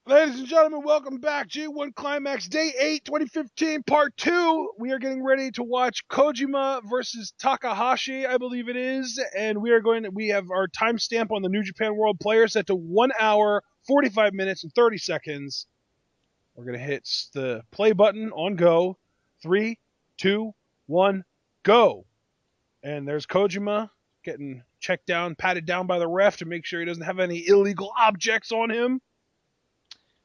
Ladies and gentlemen, welcome back. G1 Climax, Day 8, 2015, Part 2. We are getting ready to watch Kojima versus Takahashi, I believe it is. And we have our timestamp on the New Japan World Player set to 1 hour, 45 minutes, and 30 seconds. We're going to hit the play button on go. 3, 2, 1, go. And there's Kojima getting checked down, patted down by the ref to make sure he doesn't have any illegal objects on him.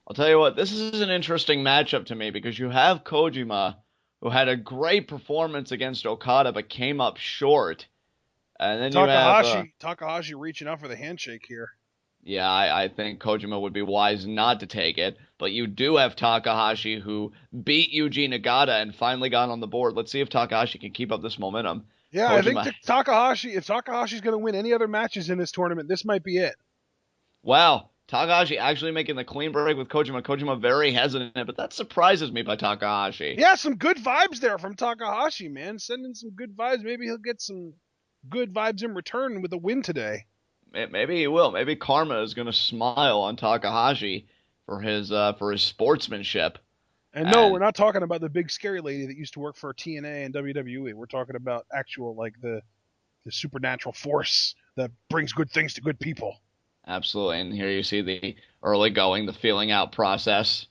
I'll tell you what, this is an interesting matchup to me because you have Kojima, who had a great performance against Okada but came up short. And then you have, Takahashi reaching out for the handshake here. yeah, I think Kojima would be wise not to take it. But you do have Takahashi, who beat Yuji Nagata and finally got on the board. Let's see if Takahashi can keep up this momentum. Yeah, I think Kojima, If Takahashi's going to win any other matches in this tournament, this might be it. wow, Takahashi actually making the clean break with Kojima. Kojima very hesitant, but that surprises me by Takahashi. Yeah, some good vibes there from Takahashi, man. Sending some good vibes. Maybe he'll get some good vibes in return with a win today. Maybe he will. Maybe Karma is going to smile on Takahashi for his sportsmanship. And no, we're And not talking about the big scary lady that used to work for TNA and WWE. We're talking about actual the supernatural force that brings good things to good people. absolutely. And here you see the early going, the feeling out process.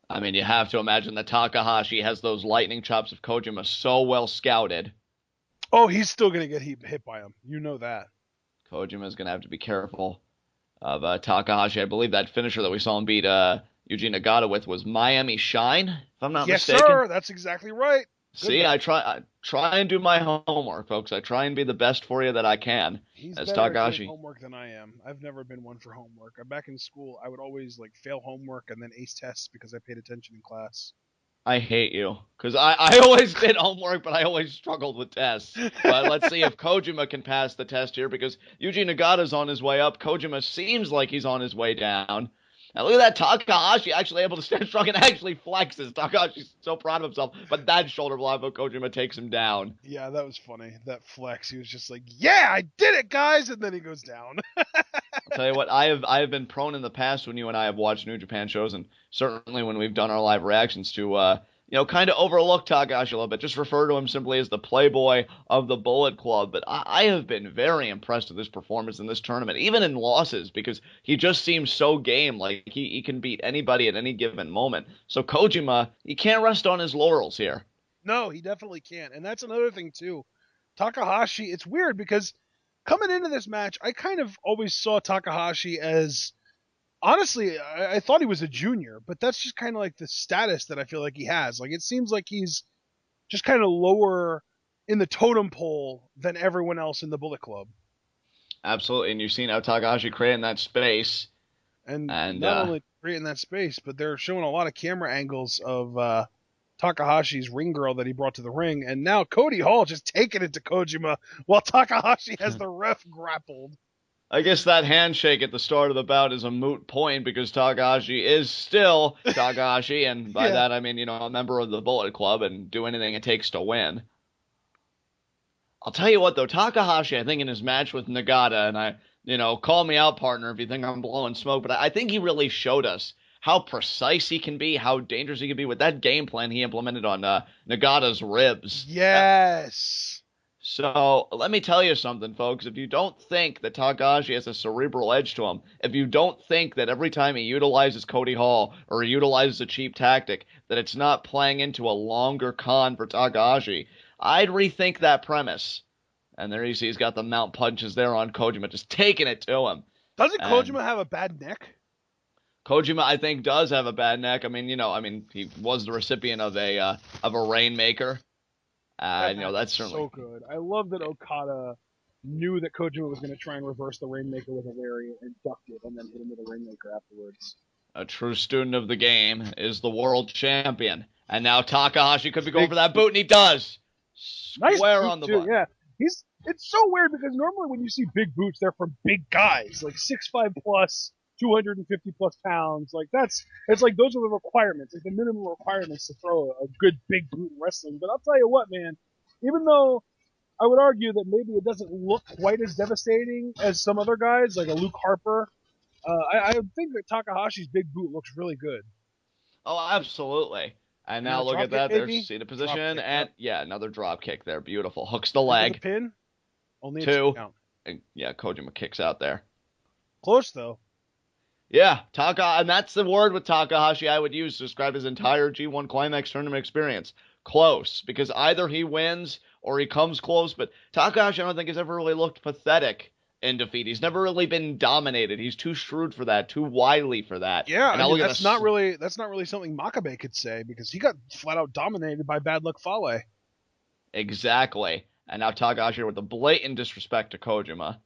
I mean, you have to imagine that Takahashi has those lightning chops of Kojima so well scouted. Oh, he's still going to get hit by him. You know that. Kojima is going to have to be careful of Takahashi. I believe that finisher that we saw him beat Yuji Nagata with was Miami Shine, if I'm not Yes, mistaken. sir. That's exactly right. Good See, one. I try and do my homework, folks. I try and be the best for you that I can He's as better at doing Takahashi. homework than I am. I've never been one for homework. Back in school, I would always fail homework and then ace tests because I paid attention in class. I hate you because I always did homework, but I always struggled with tests. But let's see if Kojima can pass the test here because Yuji Nagata's on his way up. Kojima seems like he's on his way down. Now look at that, Takahashi actually able to stand strong and actually flexes. Takahashi's so proud of himself, but that shoulder block of Kojima takes him down. Yeah, that was funny. That flex. He was just like, "Yeah, I did it, guys," and then he goes down. I'll tell you what, I have been prone in the past when you and I have watched New Japan shows, and certainly when we've done our live reactions to kind of overlook Takahashi a little bit, just refer to him simply as the playboy of the Bullet Club. But I have been very impressed with his performance in this tournament, even in losses, because he just seems so game, like he can beat anybody at any given moment. So Kojima, he can't rest on his laurels here. No, he definitely can't. And that's another thing too. Takahashi, it's weird because coming into this match, I kind of always saw Takahashi as honestly, I thought he was a junior, but that's just kind of like the status that I feel like he has. Like it seems like he's just kind of lower in the totem pole than everyone else in the Bullet Club. Absolutely, and you've seen how Takahashi creating that space, And and not only creating that space, but they're showing a lot of camera angles of Takahashi's ring girl that he brought to the ring, and now Cody Hall just taking it to Kojima while Takahashi has the ref grappled. I guess that handshake at the start of the bout is a moot point because Takahashi is still Takahashi, and by Yeah, that I mean, a member of the Bullet Club and do anything it takes to win. I'll tell you what though, Takahashi, I think in his match with Nagata, and call me out, partner, if you think I'm blowing smoke, but I think he really showed us how precise he can be, how dangerous he can be with that game plan he implemented on Nagata's ribs. yes. So let me tell you something, folks. If you don't think that Takahashi has a cerebral edge to him, if you don't think that every time he utilizes Cody Hall or he utilizes a cheap tactic, that it's not playing into a longer con for Takahashi, I'd rethink that premise. And there you see he's got the mount punches there on Kojima, just taking it to him. Doesn't And Kojima have a bad neck? Kojima, I think, does have a bad neck. I mean, he was the recipient of a Rainmaker. That match That's was certainly so good. I love that Okada knew that Kojima was going to try and reverse the Rainmaker with a lariat and ducked it, and then hit him with a Rainmaker afterwards. a true student of the game, is the world champion. And now Takahashi could be going Big for that boot, and he does. Nice Square boot on the too. button. Yeah, he's. It's so weird because normally when you see big boots, they're from big guys like 6'5" plus, 250 plus pounds. Like it's like those are the requirements, like the minimum requirements to throw a good big boot in wrestling. But I'll tell you what, man. Even though I would argue that maybe it doesn't look quite as devastating as some other guys, like a Luke Harper, I think that Takahashi's big boot looks really good. Oh, absolutely. And And now now look drop at kick that. There's maybe? seated Drop position. kick, And yep. yeah, another drop kick there. Beautiful. Hooks the And for the leg. pin, only a 2 Two. count. And yeah, Kojima kicks out there. Close though. Yeah, and that's the word with Takahashi I would use to describe his entire G1 Climax tournament experience. Close, because either he wins or he comes close, but Takahashi I don't think has ever really looked pathetic in defeat. He's never really been dominated. He's too shrewd for that, too wily for that. Yeah, And I now mean look at this. that's not really something Makabe could say because he got flat out dominated by Bad Luck Fale. Exactly. And now Takahashi with the blatant disrespect to Kojima.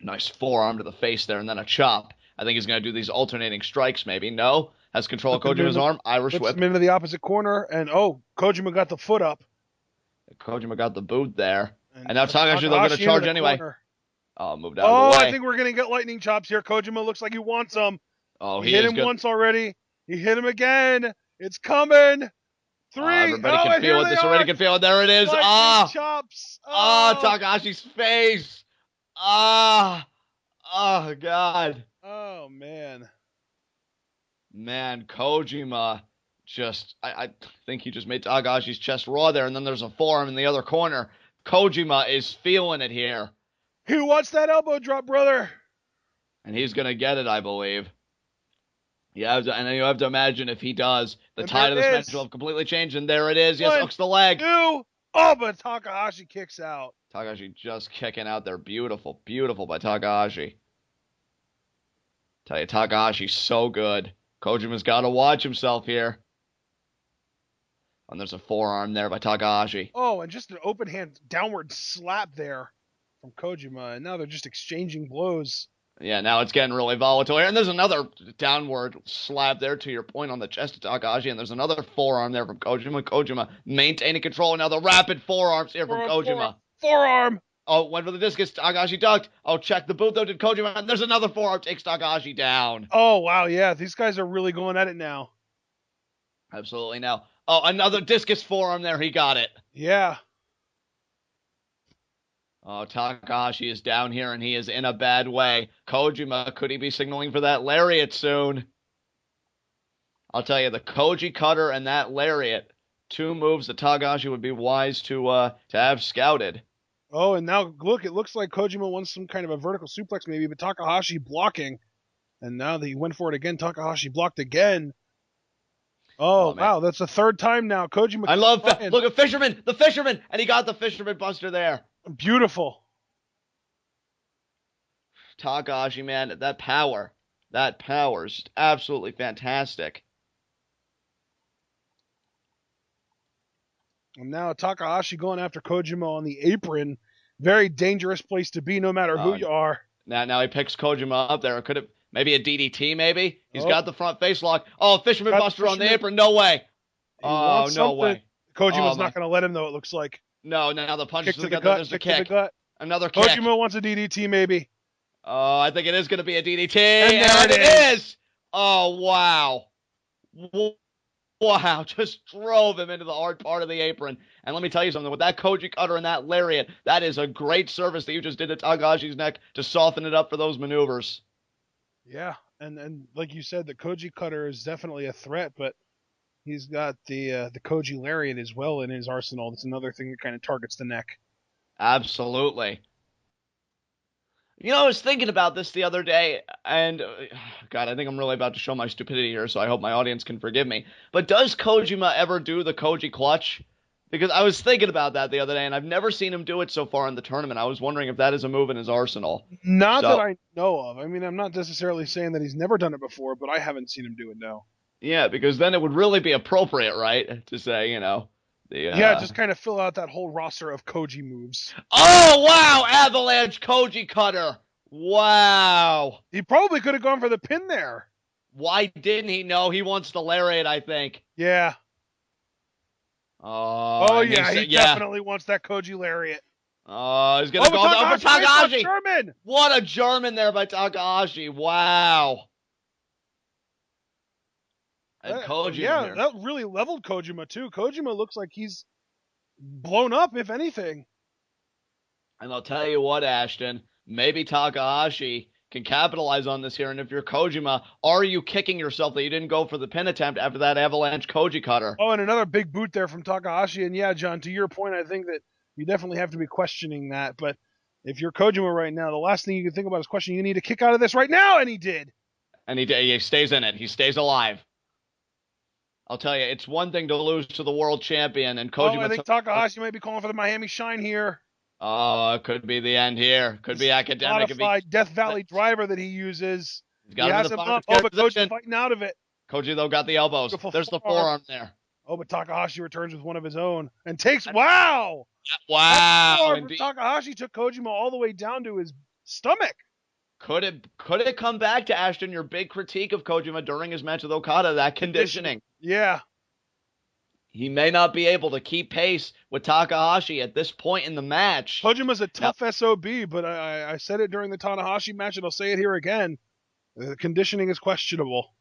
Nice forearm to the face there, and then a chop. I think he's going to do these alternating strikes, maybe. No. Has control of Kojima's arm. Irish Flips whip. him into the opposite corner, and Kojima got the foot up. Kojima got the boot there. And now Now Takahashi, they're going to charge anyway. corner. Oh, moved out of Oh, the I way. think we're going to get lightning chops here. Kojima looks like he wants them. Oh, He he hit is him good. once already. He hit him again. It's coming. 3. Everybody can feel it. This already can feel it. There it is. Lightning chops. Takahashi's face. Oh, God. Oh, man. Man, Kojima I think he just made Takahashi's chest raw there, and then there's a forearm in the other corner. Kojima is feeling it here. Who wants that elbow drop, brother? And he's going to get it, I believe. And then you have to imagine if he does, the tide of this match will have completely changed, and there it is. Yes, hooks the leg. 2. Oh, but Takahashi kicks out. Takahashi just kicking out there. Beautiful, beautiful by Takahashi. Tell you, Takahashi's so good. Kojima's got to watch himself here. And there's a forearm there by Takahashi. Oh, and just an open hand downward slap there from Kojima, and now they're just exchanging blows. Yeah, now it's getting really volatile here. And there's another downward slap there to your point on the chest of Takahashi. And there's another forearm there from Kojima. Kojima maintaining control. And now the rapid forearms here from Kojima. Forearm. Oh, went for the discus. Takahashi ducked. Oh, check the boot though. Did Kojima? And there's another forearm. Takes Takahashi down. Oh, wow. Yeah, these guys are really going at it now. Absolutely. Now, another discus forearm there. He got it. Yeah. Oh, Takahashi is down here, and he is in a bad way. Kojima, could he be signaling for that lariat soon? I'll tell you, the Koji cutter and that lariat, 2 moves that Takahashi would be wise to have scouted. Oh, and now, look, it looks like Kojima wants some kind of a vertical suplex maybe, but Takahashi blocking. And now that he went for it again, Takahashi blocked again. Oh, wow, that's the 3rd time now. Kojima. I love that. Look at the fisherman, and he got the fisherman buster there. Beautiful. Takahashi, man, that power is just absolutely fantastic. And now Takahashi going after Kojima on the apron. Very dangerous place to be no matter who you are. Now he picks Kojima up there. Could it maybe a DDT maybe? He's got the front face lock. Oh, fisherman buster on the apron. No way. Oh, no way. Kojima's not going to let him though, it looks like. No, now the punch kick to the gut. There's a kick. Another kick. Kojima wants a DDT maybe. Oh, I think it is going to be a DDT. And it is. Oh, wow. Wow, just drove him into the hard part of the apron. And let me tell you something, with that Koji cutter and that lariat, that is a great service that you just did to Takahashi's neck to soften it up for those maneuvers. Yeah, and like you said, the Koji cutter is definitely a threat, but he's got the Koji lariat as well in his arsenal. That's another thing that kind of targets the neck. Absolutely. You know, I was thinking about this the other day, and God, I think I'm really about to show my stupidity here, so I hope my audience can forgive me. But does Kojima ever do the Koji clutch? Because I was thinking about that the other day, and I've never seen him do it so far in the tournament. I was wondering if that is a move in his arsenal. Not that I know of. I mean, I'm not necessarily saying that he's never done it before, but I haven't seen him do it, no. Yeah, because then it would really be appropriate, right, to say, you know. Yeah, just kind of fill out that whole roster of Koji moves. Oh, wow! Avalanche Koji cutter! Wow! He probably could have gone for the pin there. Why didn't he? No, he wants the lariat, I think. Yeah. Oh yeah, he definitely wants that Koji lariat. Oh, he's going to go over Takahashi! German! What a German there by Takahashi. Wow. And Kojima that really leveled Kojima, too. Kojima looks like he's blown up, if anything. And I'll tell you what, Ashton, maybe Takahashi can capitalize on this here. And if you're Kojima, are you kicking yourself that you didn't go for the pin attempt after that avalanche Koji cutter? Oh, and another big boot there from Takahashi. And yeah, John, to your point, I think that you definitely have to be questioning that. But if you're Kojima right now, the last thing you can think about is questioning. You need to kick out of this right now, and he did. And he stays in it. He stays alive. I'll tell you, it's one thing to lose to the world champion, and Kojima. I think Takahashi might be calling for the Miami Shine here. Oh, it could be the end here. Could be academic. Modified Death Valley driver that he uses. He has him up. Oh, but Koji's fighting out of it. Koji, though, got the elbows. There's the forearm there. Oh, but Takahashi returns with one of his own and takes. Wow! Wow! Takahashi took Kojima all the way down to his stomach. Could it come back to Ashton, your big critique of Kojima during his match with Okada, that conditioning? Yeah. He may not be able to keep pace with Takahashi at this point in the match. Kojima's a tough SOB, but I said it during the Tanahashi match, and I'll say it here again. The conditioning is questionable.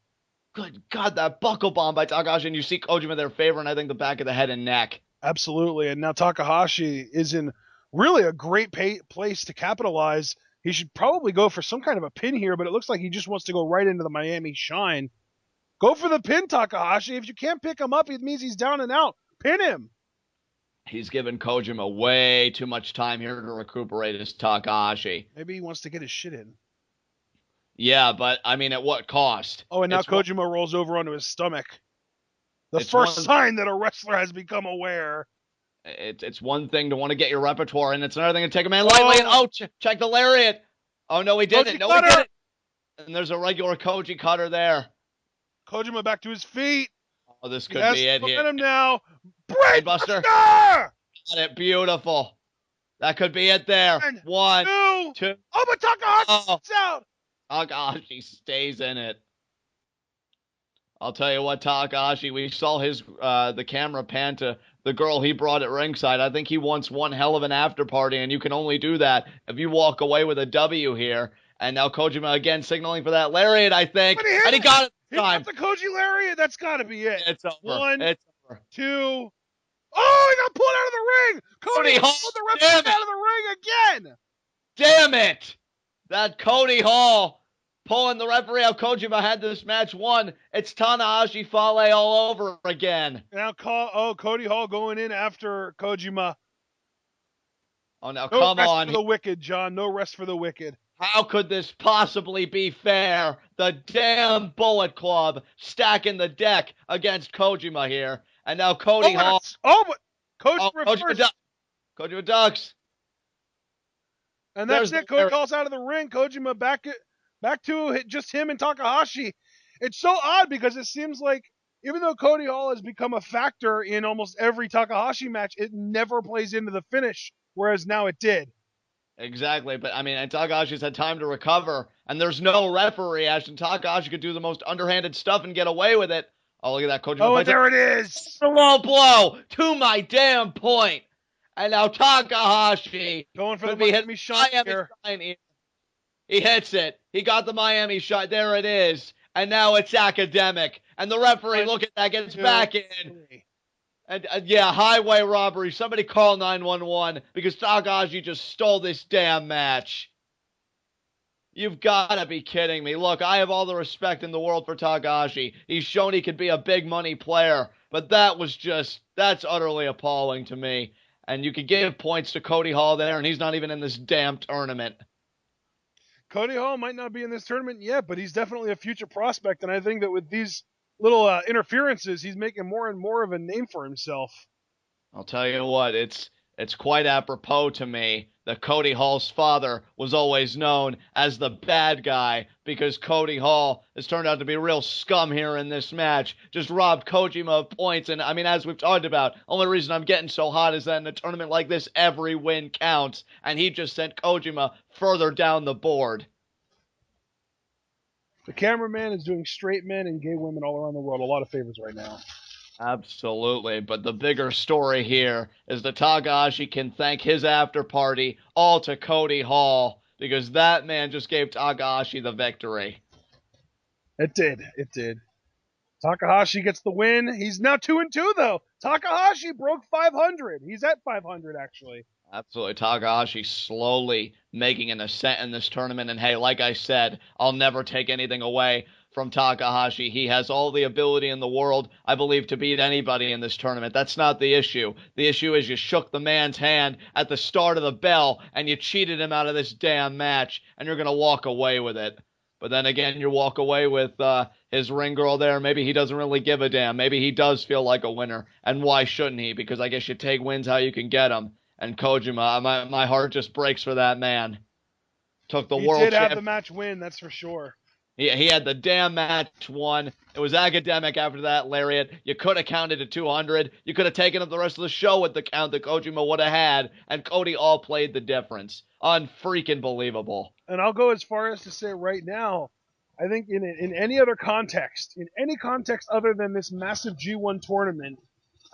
Good God, that buckle bomb by Takahashi, and you see Kojima there favoring, I think, the back of the head and neck. Absolutely, and now Takahashi is in really a great place to capitalize. He should probably go for some kind of a pin here, but it looks like he just wants to go right into the Miami Shine. Go for the pin, Takahashi. If you can't pick him up, it means he's down and out. Pin him. He's given Kojima way too much time here to recuperate his Takahashi. Maybe he wants to get his shit in. Yeah, but, I mean, at what cost? Oh, and now Kojima rolls over onto his stomach. The first sign that a wrestler has become aware. It's one thing to want to get your repertoire, and it's another thing to take a man lightly, and check the lariat. Oh, no, he didn't. No, he didn't. And there's a regular Koji cutter there. Kojima back to his feet. Oh, this could be it here. Him now. Brainbuster! Got it. Beautiful. That could be it there. One, two. Oh, but Takahashi's out. Takahashi stays in it. I'll tell you what, Takahashi, we saw his the camera pan to the girl he brought at ringside. I think he wants one hell of an after party, and you can only do that if you walk away with a W here. And now Kojima again signaling for that lariat, I think. And he got it this time. He got the Koji lariat. That's got to be it. It's over. One, it's over. Two. Oh, he got pulled out of the ring. Cody pulled the referee out of the ring again. Damn it. That Cody Hall pulling the referee out. Kojima had this match won. It's Tanahashi Fale all over again. Now, Cody Hall going in after Kojima. Oh, now come on. No rest for the wicked, John. No rest for the wicked. How could this possibly be fair? The damn Bullet Club stacking the deck against Kojima here. And now Cody Hall. But Kojima ducks. And that's it. Cody Hall's out of the ring. Kojima back to just him and Takahashi. It's so odd because it seems like even though Cody Hall has become a factor in almost every Takahashi match, it never plays into the finish, whereas now it did. Exactly, but I mean, and Takahashi's had time to recover, and there's no referee. Ashton Takahashi could do the most underhanded stuff and get away with it. Oh, look at that, Kojima. Oh, and there it is. The low blow to my damn point. And now Takahashi going for the Miami Shine here. He hits it. He got the Miami Shine. There it is. And now it's academic. And the referee, look at that, gets back in. And highway robbery. Somebody call 911 because Takahashi just stole this damn match. You've got to be kidding me. Look, I have all the respect in the world for Takahashi. He's shown he could be a big money player. But that's utterly appalling to me. And you could give points to Cody Hall there, and he's not even in this damn tournament. Cody Hall might not be in this tournament yet, but he's definitely a future prospect. And I think that with these little interferences, he's making more and more of a name for himself. I'll tell you what, it's quite apropos to me that Cody Hall's father was always known as the bad guy because Cody Hall has turned out to be real scum here in this match. Just robbed Kojima of points, and I mean, as we've talked about, only reason I'm getting so hot is that in a tournament like this, every win counts, and he just sent Kojima further down the board. The cameraman is doing straight men and gay women all around the world a lot of favors right now. Absolutely, but the bigger story here is that Takahashi can thank his after party all to Cody Hall because that man just gave Takahashi the victory. It did. Takahashi gets the win. He's now 2-2 though. Takahashi broke 500. He's at 500 actually. Absolutely. Takahashi slowly making an ascent in this tournament. And hey, like I said, I'll never take anything away from Takahashi. He has all the ability in the world, I believe, to beat anybody in this tournament. That's not the issue. The issue is you shook the man's hand at the start of the bell and you cheated him out of this damn match, and you're going to walk away with it. But then again, you walk away with his ring girl there. Maybe he doesn't really give a damn. Maybe he does feel like a winner. And why shouldn't he? Because I guess you take wins how you can get them. And Kojima, my heart just breaks for that man. Took the He world did have the champ. match win, that's for sure. He had the damn match won. It was academic after that lariat. You could have counted to 200. You could have taken up the rest of the show with the count that Kojima would have had, and Cody all played the difference. Unfreaking believable. And I'll go as far as to say right now, I think in any other context, in any context other than this massive G1 tournament,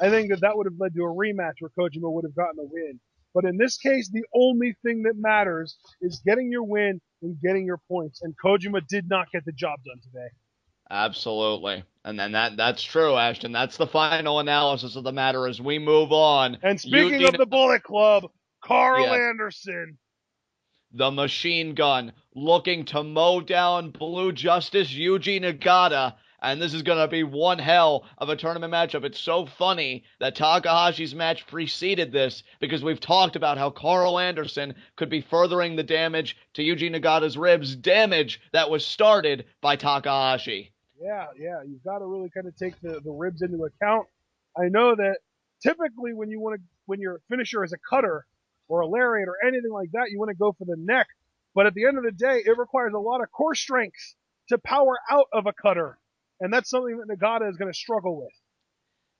I think that would have led to a rematch where Kojima would have gotten the win. But in this case, the only thing that matters is getting your win and getting your points. And Kojima did not get the job done today. Absolutely. And then that's true, Ashton. That's the final analysis of the matter as we move on. And speaking of the Bullet Club, Karl Yes. Anderson. The machine gun looking to mow down Blue Justice Yuji Nagata. And this is going to be one hell of a tournament matchup. It's so funny that Takahashi's match preceded this because we've talked about how Karl Anderson could be furthering the damage to Yuji Nagata's ribs, damage that was started by Takahashi. Yeah, you've got to really kind of take the ribs into account. I know that typically when your finisher is a cutter or a lariat or anything like that, you want to go for the neck. But at the end of the day, it requires a lot of core strength to power out of a cutter. And that's something that Nagata is going to struggle with.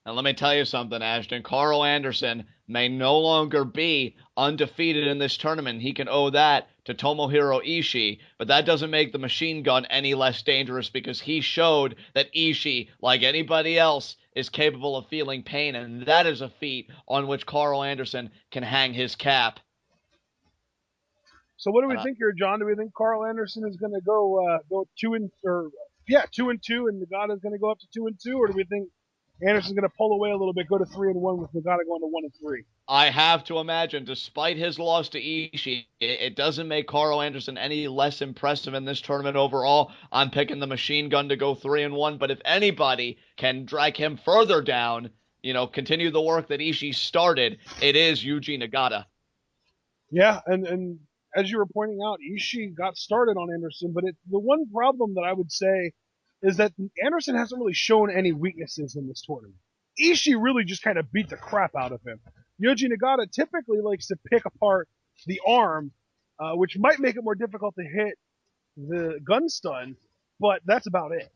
And let me tell you something, Ashton. Karl Anderson may no longer be undefeated in this tournament. He can owe that to Tomohiro Ishii, but that doesn't make the machine gun any less dangerous because he showed that Ishii, like anybody else, is capable of feeling pain, and that is a feat on which Karl Anderson can hang his cap. So what do we think here, John? Do we think Karl Anderson is going to go 2-2, and Nagata is going to go up to 2-2, or do we think Anderson's going to pull away a little bit, go to 3-1 with Nagata going to 1-3? I have to imagine, despite his loss to Ishii, it doesn't make Karl Anderson any less impressive in this tournament overall. I'm picking the machine gun to go 3-1, but if anybody can drag him further down, continue the work that Ishii started, it is Yuji Nagata. Yeah, and as you were pointing out, Ishii got started on Anderson, but the one problem that I would say is that Anderson hasn't really shown any weaknesses in this tournament. Ishii really just kind of beat the crap out of him. Yuji Nagata typically likes to pick apart the arm, which might make it more difficult to hit the gun stun, but that's about it.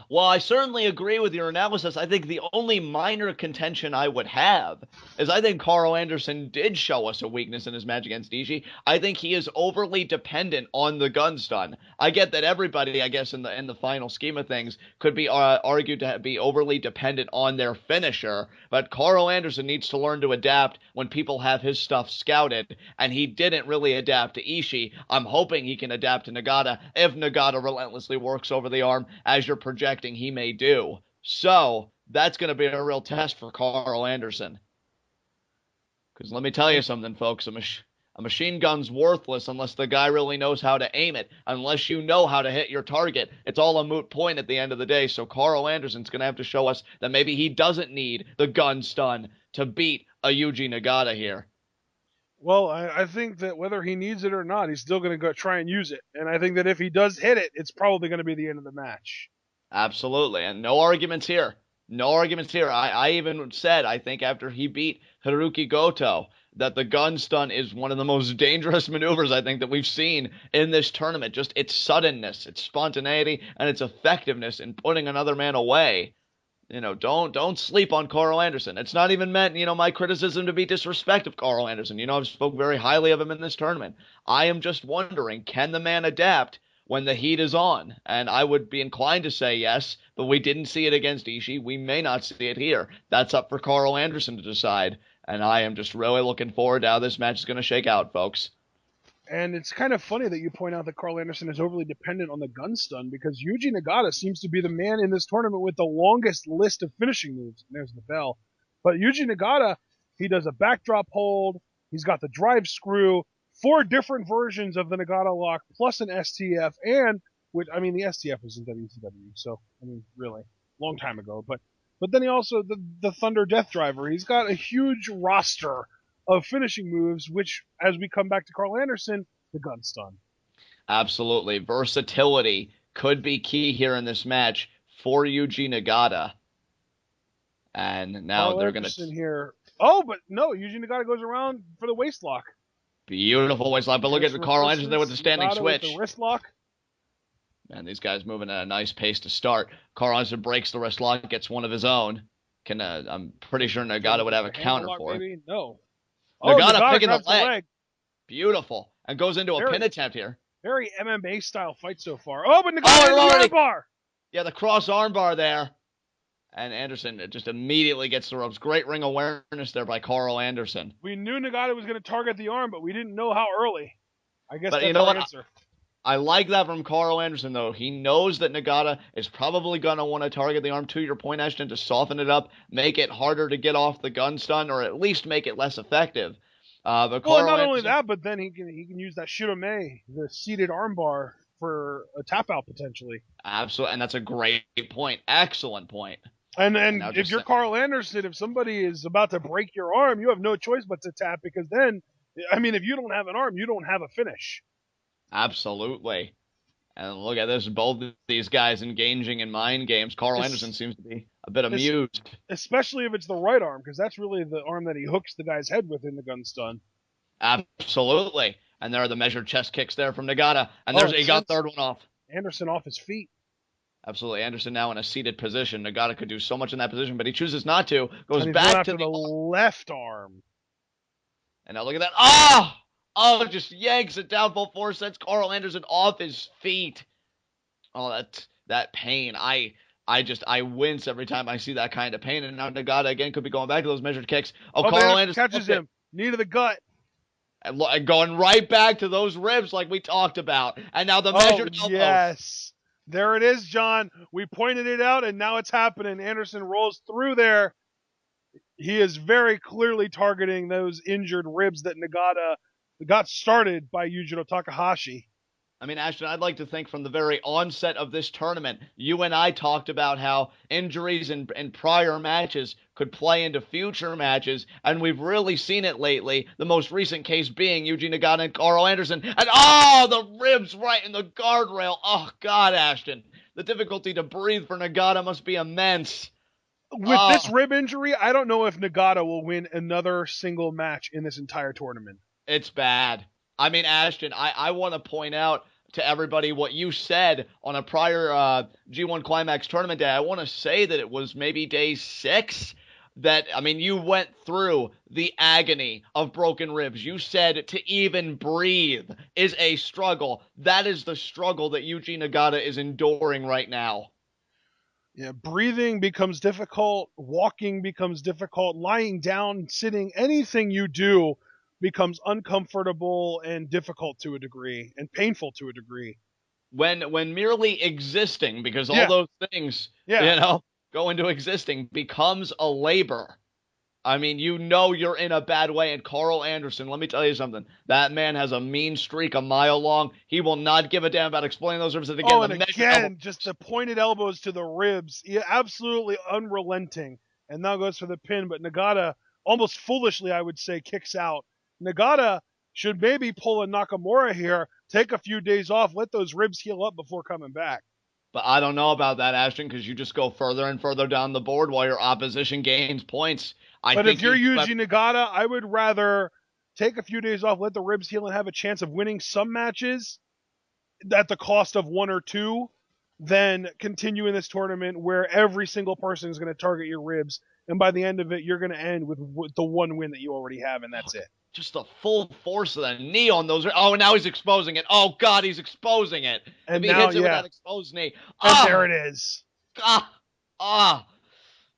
Well, I certainly agree with your analysis. I think the only minor contention I would have is I think Karl Anderson did show us a weakness in his match against Ishii. I think he is overly dependent on the gun stun. I get that everybody, I guess, in the final scheme of things, could be argued to be overly dependent on their finisher, but Karl Anderson needs to learn to adapt when people have his stuff scouted, and he didn't really adapt to Ishii. I'm hoping he can adapt to Nagata if Nagata relentlessly works over the arm, as you're projecting he may do. So that's going to be a real test for Karl Anderson. Because let me tell you something, folks. A machine gun's worthless unless the guy really knows how to aim it. Unless you know how to hit your target. It's all a moot point at the end of the day. So Karl Anderson's going to have to show us that maybe he doesn't need the gun stun to beat a Yuji Nagata here. Well, I think that whether he needs it or not, he's still going to go try and use it. And I think that if he does hit it, it's probably going to be the end of the match. Absolutely. And no arguments here. No arguments here. I even said, I think after he beat Hirooki Goto, that the gun stun is one of the most dangerous maneuvers I think that we've seen in this tournament. Just its suddenness, its spontaneity, and its effectiveness in putting another man away. Don't sleep on Karl Anderson. It's not even meant, my criticism to be disrespect of Karl Anderson. I've spoke very highly of him in this tournament. I am just wondering, can the man adapt when the heat is on? And I would be inclined to say yes, but we didn't see it against Ishii. We may not see it here. That's up for Karl Anderson to decide. And I am just really looking forward to how this match is going to shake out, folks. And it's kind of funny that you point out that Karl Anderson is overly dependent on the gun stun because Yuji Nagata seems to be the man in this tournament with the longest list of finishing moves. And there's the bell. But Yuji Nagata, he does a backdrop hold, He's got the drive screw, 4 different versions of the Nagata lock, plus an STF, and which I mean the STF was in WCW, so I mean really long time ago. But then he also the Thunder Death Driver. He's got a huge roster of finishing moves, which as we come back to Karl Anderson, the gun stun. Absolutely. Versatility could be key here in this match for Yuji Nagata. And now Karl they're going Anderson to... here. Oh, but no, Yuji Nagata goes around for the waist lock. Beautiful waistlock. But look at Karl Anderson there with the standing Nagata switch. With the wrist lock. Man, these guys moving at a nice pace to start. Karl Anderson breaks the wrist lock, gets one of his own. I'm pretty sure Nagata would have a counter for it. Maybe? No. Nagata picking the grabs leg. Beautiful. And goes into a pin attempt here. Very MMA style fight so far. Oh, but Nagata the armbar. Yeah, the cross armbar there. And Anderson just immediately gets the ropes. Great ring awareness there by Karl Anderson. We knew Nagata was going to target the arm, but we didn't know how early. I guess that's you know our what? answer. I like that from Karl Anderson, though. He knows that Nagata is probably going to want to target the arm, to your point, Ashton, to soften it up, make it harder to get off the gun stun, or at least make it less effective. But well, not only that, but then he can use that Shirome, the seated armbar, for a tap out potentially. Absolutely, and that's a great point. Excellent point. And if you're Karl Anderson, if somebody is about to break your arm, you have no choice but to tap, because then, I mean, if you don't have an arm, you don't have a finish. Absolutely. And look at this, both of these guys engaging in mind games. Karl Anderson seems to be a bit amused. Especially if it's the right arm, because that's really the arm that he hooks the guy's head with in the gun stun. Absolutely. And there are the measured chest kicks there from Nagata. And he got third one off. Anderson off his feet. Absolutely. Anderson now in a seated position. Nagata could do so much in that position, but he chooses not to. Goes back to the left arm. And now look at that. Oh, just yanks it down full force. Sends Karl Anderson off his feet. Oh, that pain. I wince every time I see that kind of pain. And now Nagata again could be going back to those measured kicks. Karl Anderson catches him. Knee to the gut. And going right back to those ribs like we talked about. And now the measured elbows. Yes. There it is, John. We pointed it out, and now it's happening. Anderson rolls through there. He is very clearly targeting those injured ribs that Nagata got started by Yujiro Takahashi. I mean, Ashton, I'd like to think from the very onset of this tournament, you and I talked about how injuries in prior matches could play into future matches, and we've really seen it lately, the most recent case being Yuji Nagata and Karl Anderson, and the ribs right in the guardrail. Oh, God, Ashton, the difficulty to breathe for Nagata must be immense. With this rib injury, I don't know if Nagata will win another single match in this entire tournament. It's bad. I mean, Ashton, I want to point out to everybody what you said on a prior G1 Climax tournament day. I want to say that it was maybe day 6 that, I mean, you went through the agony of broken ribs. You said to even breathe is a struggle. That is the struggle that Yuji Nagata is enduring right now. Yeah, breathing becomes difficult. Walking becomes difficult. Lying down, sitting, anything you do becomes uncomfortable and difficult to a degree, and painful to a degree. When merely existing, because all those things, go into existing, becomes a labor. I mean, you're in a bad way, and Karl Anderson, let me tell you something. That man has a mean streak a mile long. He will not give a damn about explaining those ribs. Again, just the pointed elbows to the ribs. Yeah, absolutely unrelenting. And now goes for the pin, but Nagata, almost foolishly, I would say, kicks out. Nagata should maybe pull a Nakamura here, take a few days off, let those ribs heal up before coming back. But I don't know about that, Ashton, because you just go further and further down the board while your opposition gains points. But if you're Yuji Nagata, I would rather take a few days off, let the ribs heal, and have a chance of winning some matches at the cost of 1 or 2 than continue in this tournament where every single person is going to target your ribs. And by the end of it, you're going to end with the one win that you already have, and that's it. Just the full force of the knee on those. Oh, and now he's exposing it. Oh, God, he's exposing it. And if he hits it with that exposed knee. And there it is.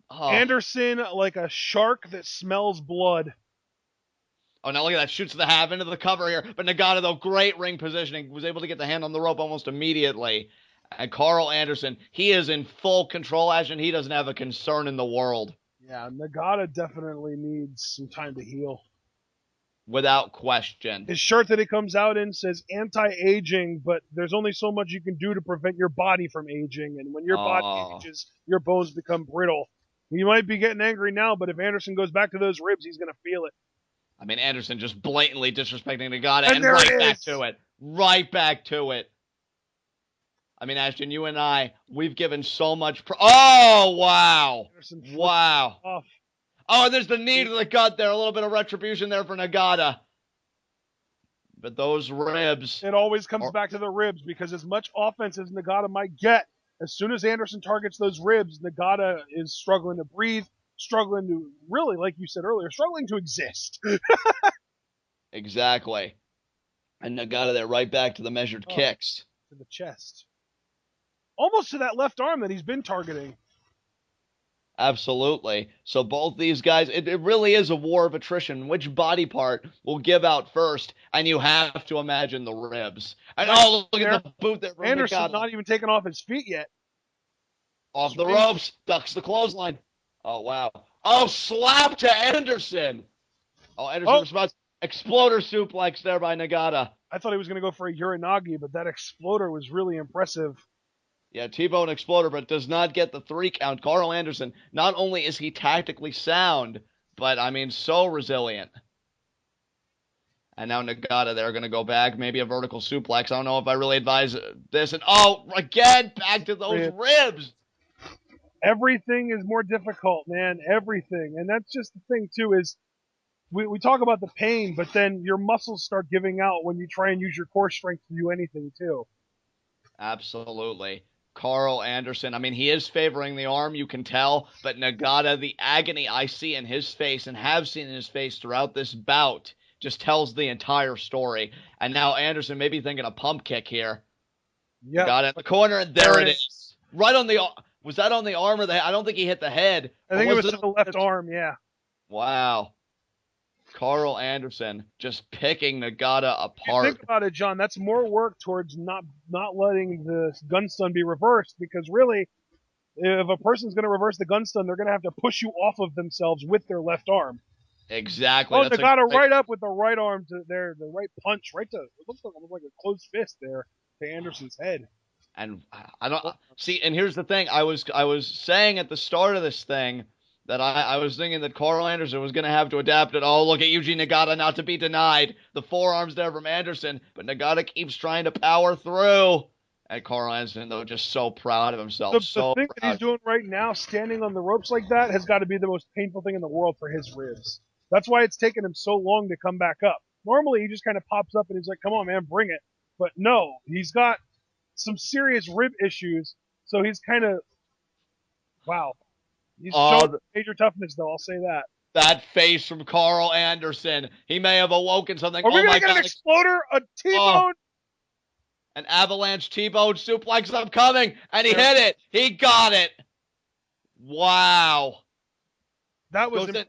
Anderson like a shark that smells blood. Oh, now look at that. Shoots the half into the cover here. But Nagata, though, great ring positioning. Was able to get the hand on the rope almost immediately. And Karl Anderson, he is in full control action. He doesn't have a concern in the world. Yeah, Nagata definitely needs some time to heal. without question. His shirt that he comes out in says anti-aging, but there's only so much you can do to prevent your body from aging. And when your body ages, your bones become brittle. You might be getting angry now, but if Anderson goes back to those ribs, he's going to feel it. I mean, Anderson just blatantly disrespecting Nagata, and there right it back is. to it. Right back to it. I mean, Ashton, you and I, we've given so much. Oh, wow. Wow. Off. Oh, and there's the knee to the gut there. A little bit of retribution there for Nagata. But those ribs. It always comes back to the ribs, because as much offense as Nagata might get, as soon as Anderson targets those ribs, Nagata is struggling to breathe, struggling to, really, like you said earlier, struggling to exist. Exactly. And Nagata there right back to the measured kicks. To the chest. Almost to that left arm that he's been targeting. Absolutely. So both these guys, it really is a war of attrition. Which body part will give out first? And you have to imagine the ribs. And look at the boot there. Anderson not even taken off his feet yet. Off the ropes. Ducks the clothesline. Oh, wow. Oh, slap to Anderson. Oh, Anderson responds. Exploder suplex there by Nagata. I thought he was going to go for a Uranagi, but that exploder was really impressive. Yeah, T-Bone Exploder, but does not get the 3 count. Karl Anderson, not only is he tactically sound, but, I mean, so resilient. And now Nagata, they're going to go back, maybe a vertical suplex. I don't know if I really advise this. And, again, back to those ribs. Everything is more difficult, man. Everything. And that's just the thing, too, is we talk about the pain, but then your muscles start giving out when you try and use your core strength to do anything, too. Absolutely. Karl Anderson, I mean, he is favoring the arm, you can tell, but Nagata, the agony I see in his face and have seen in his face throughout this bout just tells the entire story. And now Anderson may be thinking a pump kick here. Yeah. Got it in the corner, and there it is. Right on the, was that on the arm or the head? I don't think he hit the head. I think it was to the left arm, yeah. Wow. Karl Anderson just picking Nagata apart. Think about it, John. That's more work towards not letting the gun stun be reversed, because really, if a person's going to reverse the gun stun, they're going to have to push you off of themselves with their left arm. Exactly. Oh, Nagata right up with the right arm to there, the right punch, right to, it looks like a closed fist there to Anderson's head. And I don't see. And here's the thing: I was saying at the start of this thing that I was thinking that Karl Anderson was going to have to adapt it. Oh, look at Yuji Nagata, not to be denied. The forearms there from Anderson, but Nagata keeps trying to power through. And Karl Anderson, though, just so proud of himself. The thing that he's doing right now, standing on the ropes like that, has got to be the most painful thing in the world for his ribs. That's why it's taken him so long to come back up. Normally, he just kind of pops up and he's like, come on, man, bring it. But no, he's got some serious rib issues, so he's kind of, wow. He's showing major toughness, though, I'll say that. That face from Karl Anderson. He may have awoken something. Are we going to get an exploder? A T-bone? An avalanche T-bone suplex upcoming, and he hit it. He got it. Wow. That was impressive.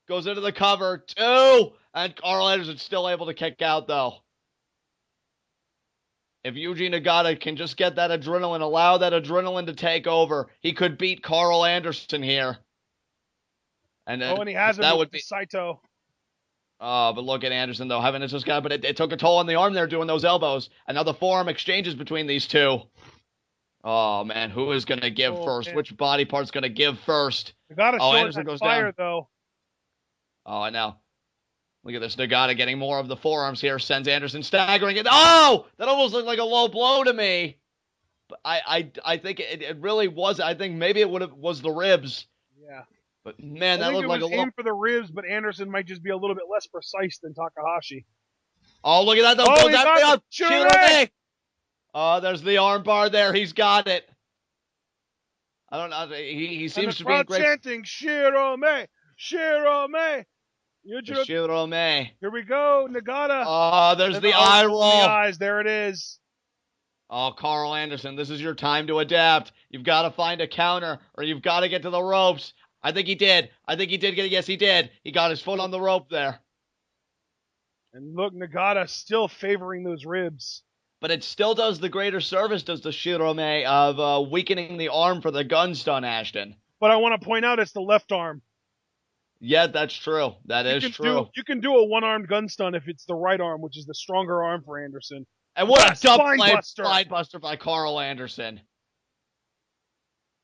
Goes into the cover, 2, and Karl Anderson's still able to kick out, though. If Yuji Nagata can just get that adrenaline, allow that adrenaline to take over, he could beat Karl Anderson here. And and he has him with Saito. Oh, but look at Anderson, though, having this guy, but it took a toll on the arm there doing those elbows. And now the forearm exchanges between these two. Oh, man, who is going to give first? Man. Which body part's going to give first? Nagata Anderson goes fire, though. Oh, and now, look at this. Nagata getting more of the forearms here. Sends Anderson staggering it. Oh! That almost looked like a low blow to me. But I think it really was. I think maybe it was the ribs. Yeah. But, man, that looked like a low... aimed for the ribs, but Anderson might just be a little bit less precise than Takahashi. Oh, look at that, though. Oh, Shirome! Oh, there's the arm bar there. He's got it. I don't know. He seems to be great. Chanting, Shirome! Shirome! Yujiro. Shirome. Here we go, Nagata. Oh, there's the eye roll. The eyes, there it is. Oh, Karl Anderson, this is your time to adapt. You've got to find a counter, or you've got to get to the ropes. I think he did. Yes, he did. He got his foot on the rope there. And look, Nagata still favoring those ribs. But it still does the greater service, does the Shirome, of weakening the arm for the gun stun, Ashton. But I want to point out it's the left arm. Yeah, that's true. That is true. You can do a one-armed gun stun if it's the right arm, which is the stronger arm for Anderson. And what a dump spine play buster. spine buster by Karl Anderson.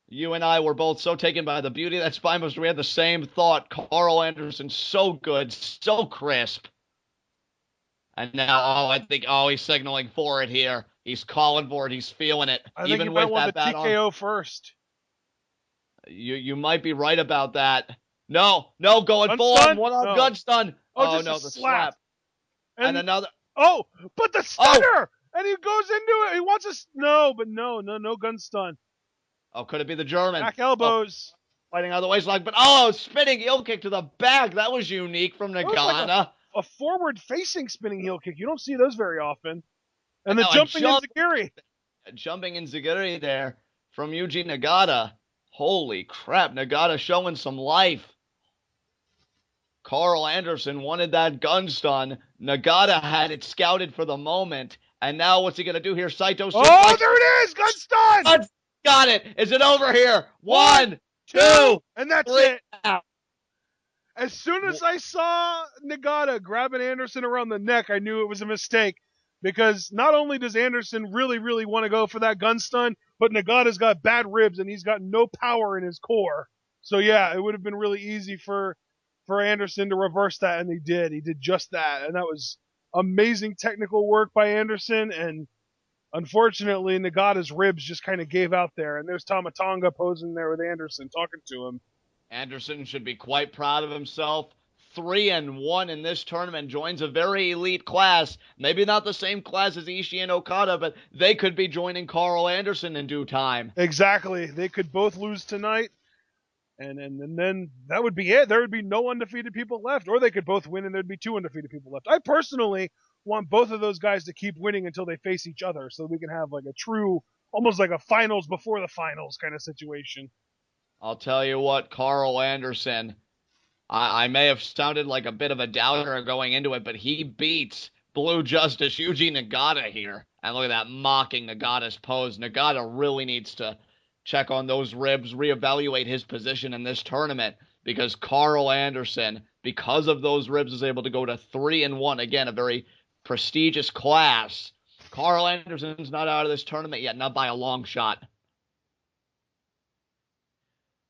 You and I were both so taken by the beauty of that spine buster. We had the same thought. Karl Anderson, so good, so crisp. And now, he's signaling for it here. He's calling for it. He's feeling it. I think even you might with want that the bad TKO arm. first. You might be right about that. No, going gun full stun? on one-arm No. gun stun. Oh, No, just the a slap. And another. Oh, but the stunner! And he goes into it. He wants a no gun stun. Oh, could it be the German? Back elbows. Fighting out of the waistlock, but spinning heel kick to the back. That was unique from Nagata. Like a forward-facing spinning heel kick. You don't see those very often. And the jumping enziguri there from Yuji Nagata. Holy crap, Nagata showing some life. Karl Anderson wanted that gun stun. Nagata had it scouted for the moment. And now what's he going to do here? Saito suplex. Oh, there it is! Gun stun! Got it. Is it over here? One, two, and that's three. it. As soon as I saw Nagata grabbing Anderson around the neck, I knew it was a mistake. Because not only does Anderson really, really want to go for that gun stun, but Nagata's got bad ribs and he's got no power in his core. So yeah, it would have been really easy for Anderson to reverse that, and he did. He did just that, and that was amazing technical work by Anderson, and unfortunately, Nagata's ribs just kind of gave out there, and there's Tama Tonga posing there with Anderson, talking to him. Anderson should be quite proud of himself. 3-1 in this tournament, joins a very elite class. Maybe not the same class as Ishii and Okada, but they could be joining Karl Anderson in due time. Exactly. They could both lose tonight, and then that would be it. There would be no undefeated people left, or they could both win and there'd be 2 undefeated people left. I personally want both of those guys to keep winning until they face each other, so we can have like a true, almost like a finals before the finals kind of situation. I'll tell you what, Karl Anderson, I may have sounded like a bit of a doubter going into it, but he beats Blue Justice Yuji Nagata here. And look at that, mocking Nagata's pose. Nagata really needs to check on those ribs, reevaluate his position in this tournament, because Karl Anderson, because of those ribs, is able to go to 3-1. Again, a very prestigious class. Karl Anderson's not out of this tournament yet, not by a long shot.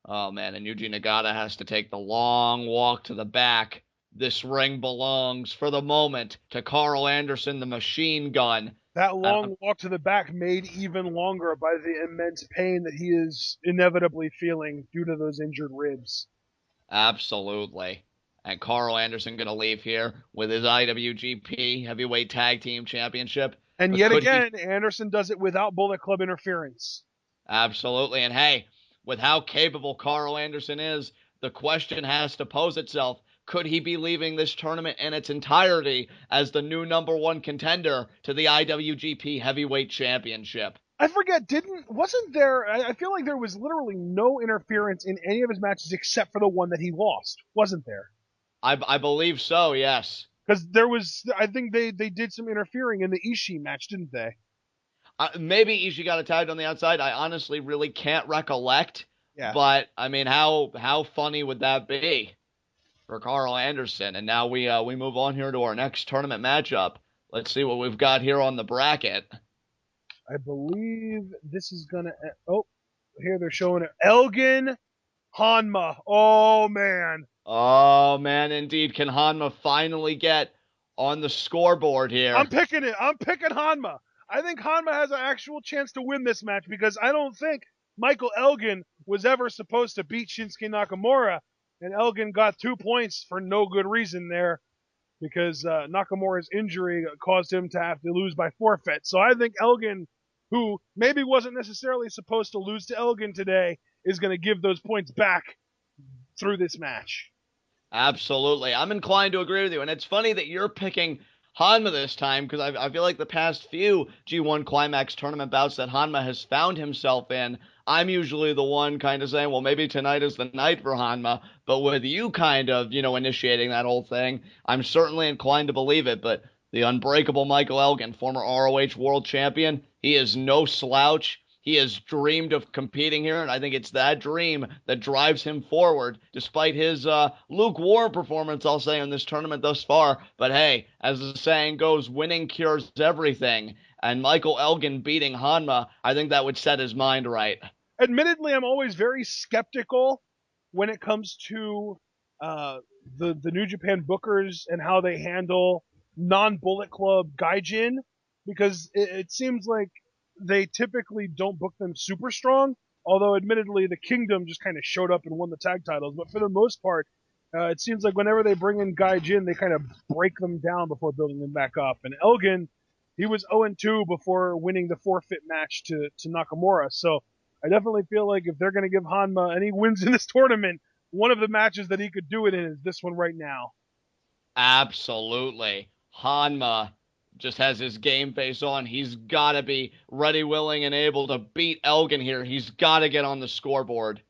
Oh, man, and Yuji Nagata has to take the long walk to the back. This ring belongs, for the moment, to Karl Anderson, the machine gun. That long walk to the back made even longer by the immense pain that he is inevitably feeling due to those injured ribs. Absolutely. And Karl Anderson going to leave here with his IWGP Heavyweight Tag Team Championship. And yet again, Anderson does it without Bullet Club interference. Absolutely. And hey, with how capable Karl Anderson is, the question has to pose itself. Could he be leaving this tournament in its entirety as the new #1 contender to the IWGP Heavyweight Championship? I forget, wasn't there, I feel like there was literally no interference in any of his matches except for the one that he lost, wasn't there? I believe so, yes. Because there was, I think they did some interfering in the Ishii match, didn't they? Maybe Ishii got attacked on the outside. I honestly really can't recollect. Yeah. But, I mean, how funny would that be for Karl Anderson? And now we move on here to our next tournament matchup. Let's see what we've got here on the bracket. I believe this is going to... Oh, here they're showing it. Elgin, Honma. Oh, man. Oh, man, indeed. Can Honma finally get on the scoreboard here? I'm picking it. I'm picking Honma. I think Honma has an actual chance to win this match because I don't think Michael Elgin was ever supposed to beat Shinsuke Nakamura, and Elgin got 2 points for no good reason there because Nakamura's injury caused him to have to lose by forfeit. So I think Elgin, who maybe wasn't necessarily supposed to lose to Elgin today, is going to give those points back through this match. Absolutely. I'm inclined to agree with you, and it's funny that you're picking Honma this time, because I feel like the past few G1 Climax tournament bouts that Honma has found himself in, I'm usually the one kind of saying, well, maybe tonight is the night for Honma, but with you kind of, initiating that whole thing, I'm certainly inclined to believe it, but the unbreakable Michael Elgin, former ROH World Champion, he is no slouch. He has dreamed of competing here, and I think it's that dream that drives him forward, despite his lukewarm performance, I'll say, in this tournament thus far. But hey, as the saying goes, winning cures everything. And Michael Elgin beating Honma, I think that would set his mind right. Admittedly, I'm always very skeptical when it comes to uh, the New Japan bookers and how they handle non-Bullet Club gaijin, because it seems like they typically don't book them super strong. Although, admittedly, the Kingdom just kind of showed up and won the tag titles, but for the most part, it seems like whenever they bring in gaijin, they kind of break them down before building them back up. And Elgin, he was 0-2 before winning the forfeit match to Nakamura, so I definitely feel like if they're going to give Honma any wins in this tournament, one of the matches that he could do it in is this one right now. Absolutely. Honma just has his game face on. He's got to be ready, willing, and able to beat Elgin here. He's got to get on the scoreboard.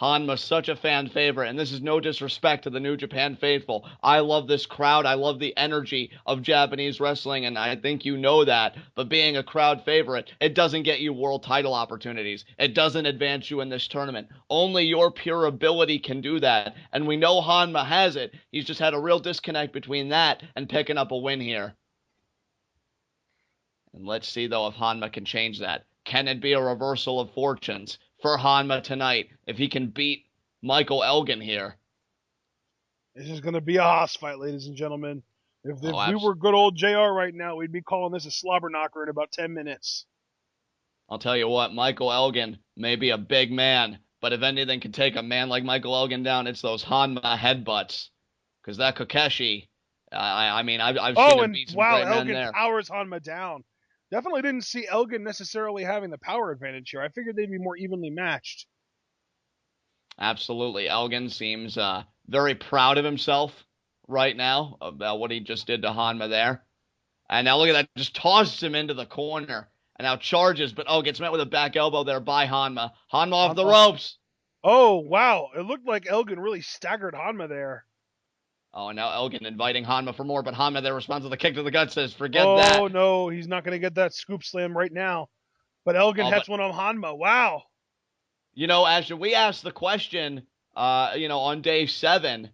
Honma's such a fan favorite, and this is no disrespect to the New Japan faithful. I love this crowd. I love the energy of Japanese wrestling, and I think you know that. But being a crowd favorite, it doesn't get you world title opportunities. It doesn't advance you in this tournament. Only your pure ability can do that, and we know Honma has it. He's just had a real disconnect between that and picking up a win here. And let's see, though, if Honma can change that. Can it be a reversal of fortunes for Honma tonight if he can beat Michael Elgin here? This is going to be a hoss fight, ladies and gentlemen. If we were good old JR right now, we'd be calling this a slobber knocker in about 10 minutes. I'll tell you what, Michael Elgin may be a big man, but if anything can take a man like Michael Elgin down, it's those Honma headbutts. Because that Kokeshi, I've seen him beat some great men there. Elgin powers Honma down. Definitely didn't see Elgin necessarily having the power advantage here. I figured they'd be more evenly matched. Absolutely. Elgin seems very proud of himself right now about what he just did to Honma there. And now look at that. Just tosses him into the corner. And now charges, but gets met with a back elbow there by Honma. Honma off the ropes. Oh, wow. It looked like Elgin really staggered Honma there. Oh, and now Elgin inviting Honma for more, but Honma there responds with a kick to the gut, says, forget that. Oh, no, he's not going to get that scoop slam right now. But Elgin has one on Honma. Wow. You know, Ashton, we asked the question, on day 7,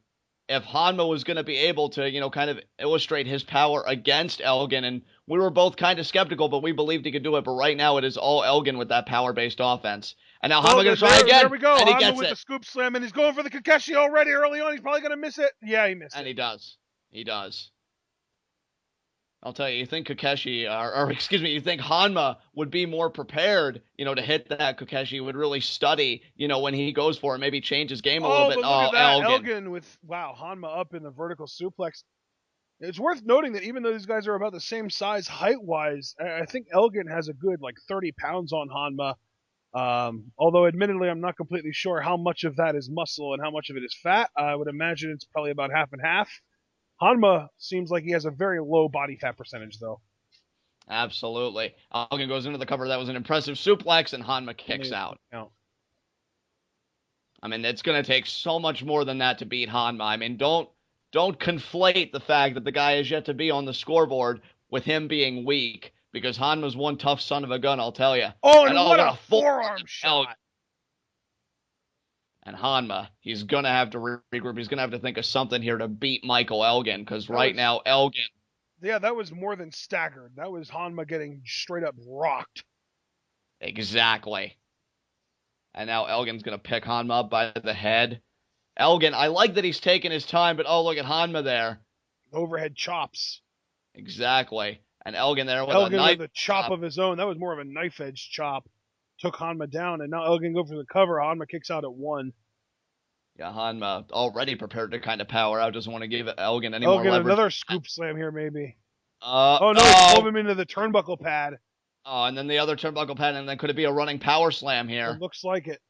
if Honma was going to be able to, kind of illustrate his power against Elgin, and we were both kind of skeptical, but we believed he could do it. But right now, it is all Elgin with that power-based offense. And now Honma going to try again. There we go. And he Honma gets with it. The scoop slam, and he's going for the Kakashi already early on. He's probably going to miss it. Yeah, he missed it. And he does. He does. I'll tell you think Kokeshi, you think Honma would be more prepared, to hit that Kokeshi, would really study, when he goes for it, maybe change his game a little bit. But look at that. Elgin with, Honma up in the vertical suplex. It's worth noting that even though these guys are about the same size height-wise, I think Elgin has a good, 30 pounds on Honma. Although admittedly, I'm not completely sure how much of that is muscle and how much of it is fat. I would imagine it's probably about half and half. Hanma seems like he has a very low body fat percentage, though. Absolutely. Elgin goes into the cover. That was an impressive suplex, and Honma kicks out. I mean, it's going to take so much more than that to beat Honma. I mean, don't conflate the fact that the guy is yet to be on the scoreboard with him being weak, because Hanma's one tough son of a gun, I'll tell you. Oh, and what a forearm shot. And Honma, he's going to have to regroup. He's going to have to think of something here to beat Michael Elgin, because now Elgin... Yeah, that was more than staggered. That was Honma getting straight up rocked. Exactly. And now Elgin's going to pick Honma up by the head. Elgin, I like that he's taking his time, but look at Honma there. Overhead chops. Exactly. And Elgin there with a knife. With a chop of his own. That was more of a knife edge chop. Took Honma down, and now Elgin goes for the cover. Honma kicks out at 1. Yeah, Honma already prepared to kind of power out. Doesn't want to give Elgin any more leverage. Another scoop slam here, maybe. No, he pulled him into the turnbuckle pad. Oh, and then the other turnbuckle pad, and then could it be a running power slam here? It looks like it.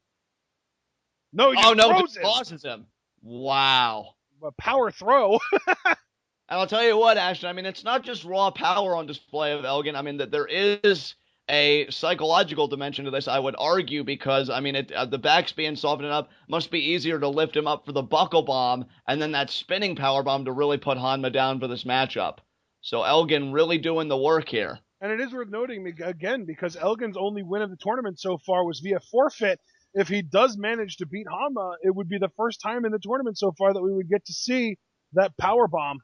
No, he just tosses him. Wow. A power throw. And I'll tell you what, Ashton, I mean, it's not just raw power on display of Elgin. I mean, that there is a psychological dimension to this, I would argue, because, I mean, the back's being softened up. Must be easier to lift him up for the buckle bomb, and then that spinning power bomb to really put Honma down for this matchup. So Elgin really doing the work here. And it is worth noting again because Elgin's only win of the tournament so far was via forfeit. If he does manage to beat Honma, it would be the first time in the tournament so far that we would get to see that power bomb.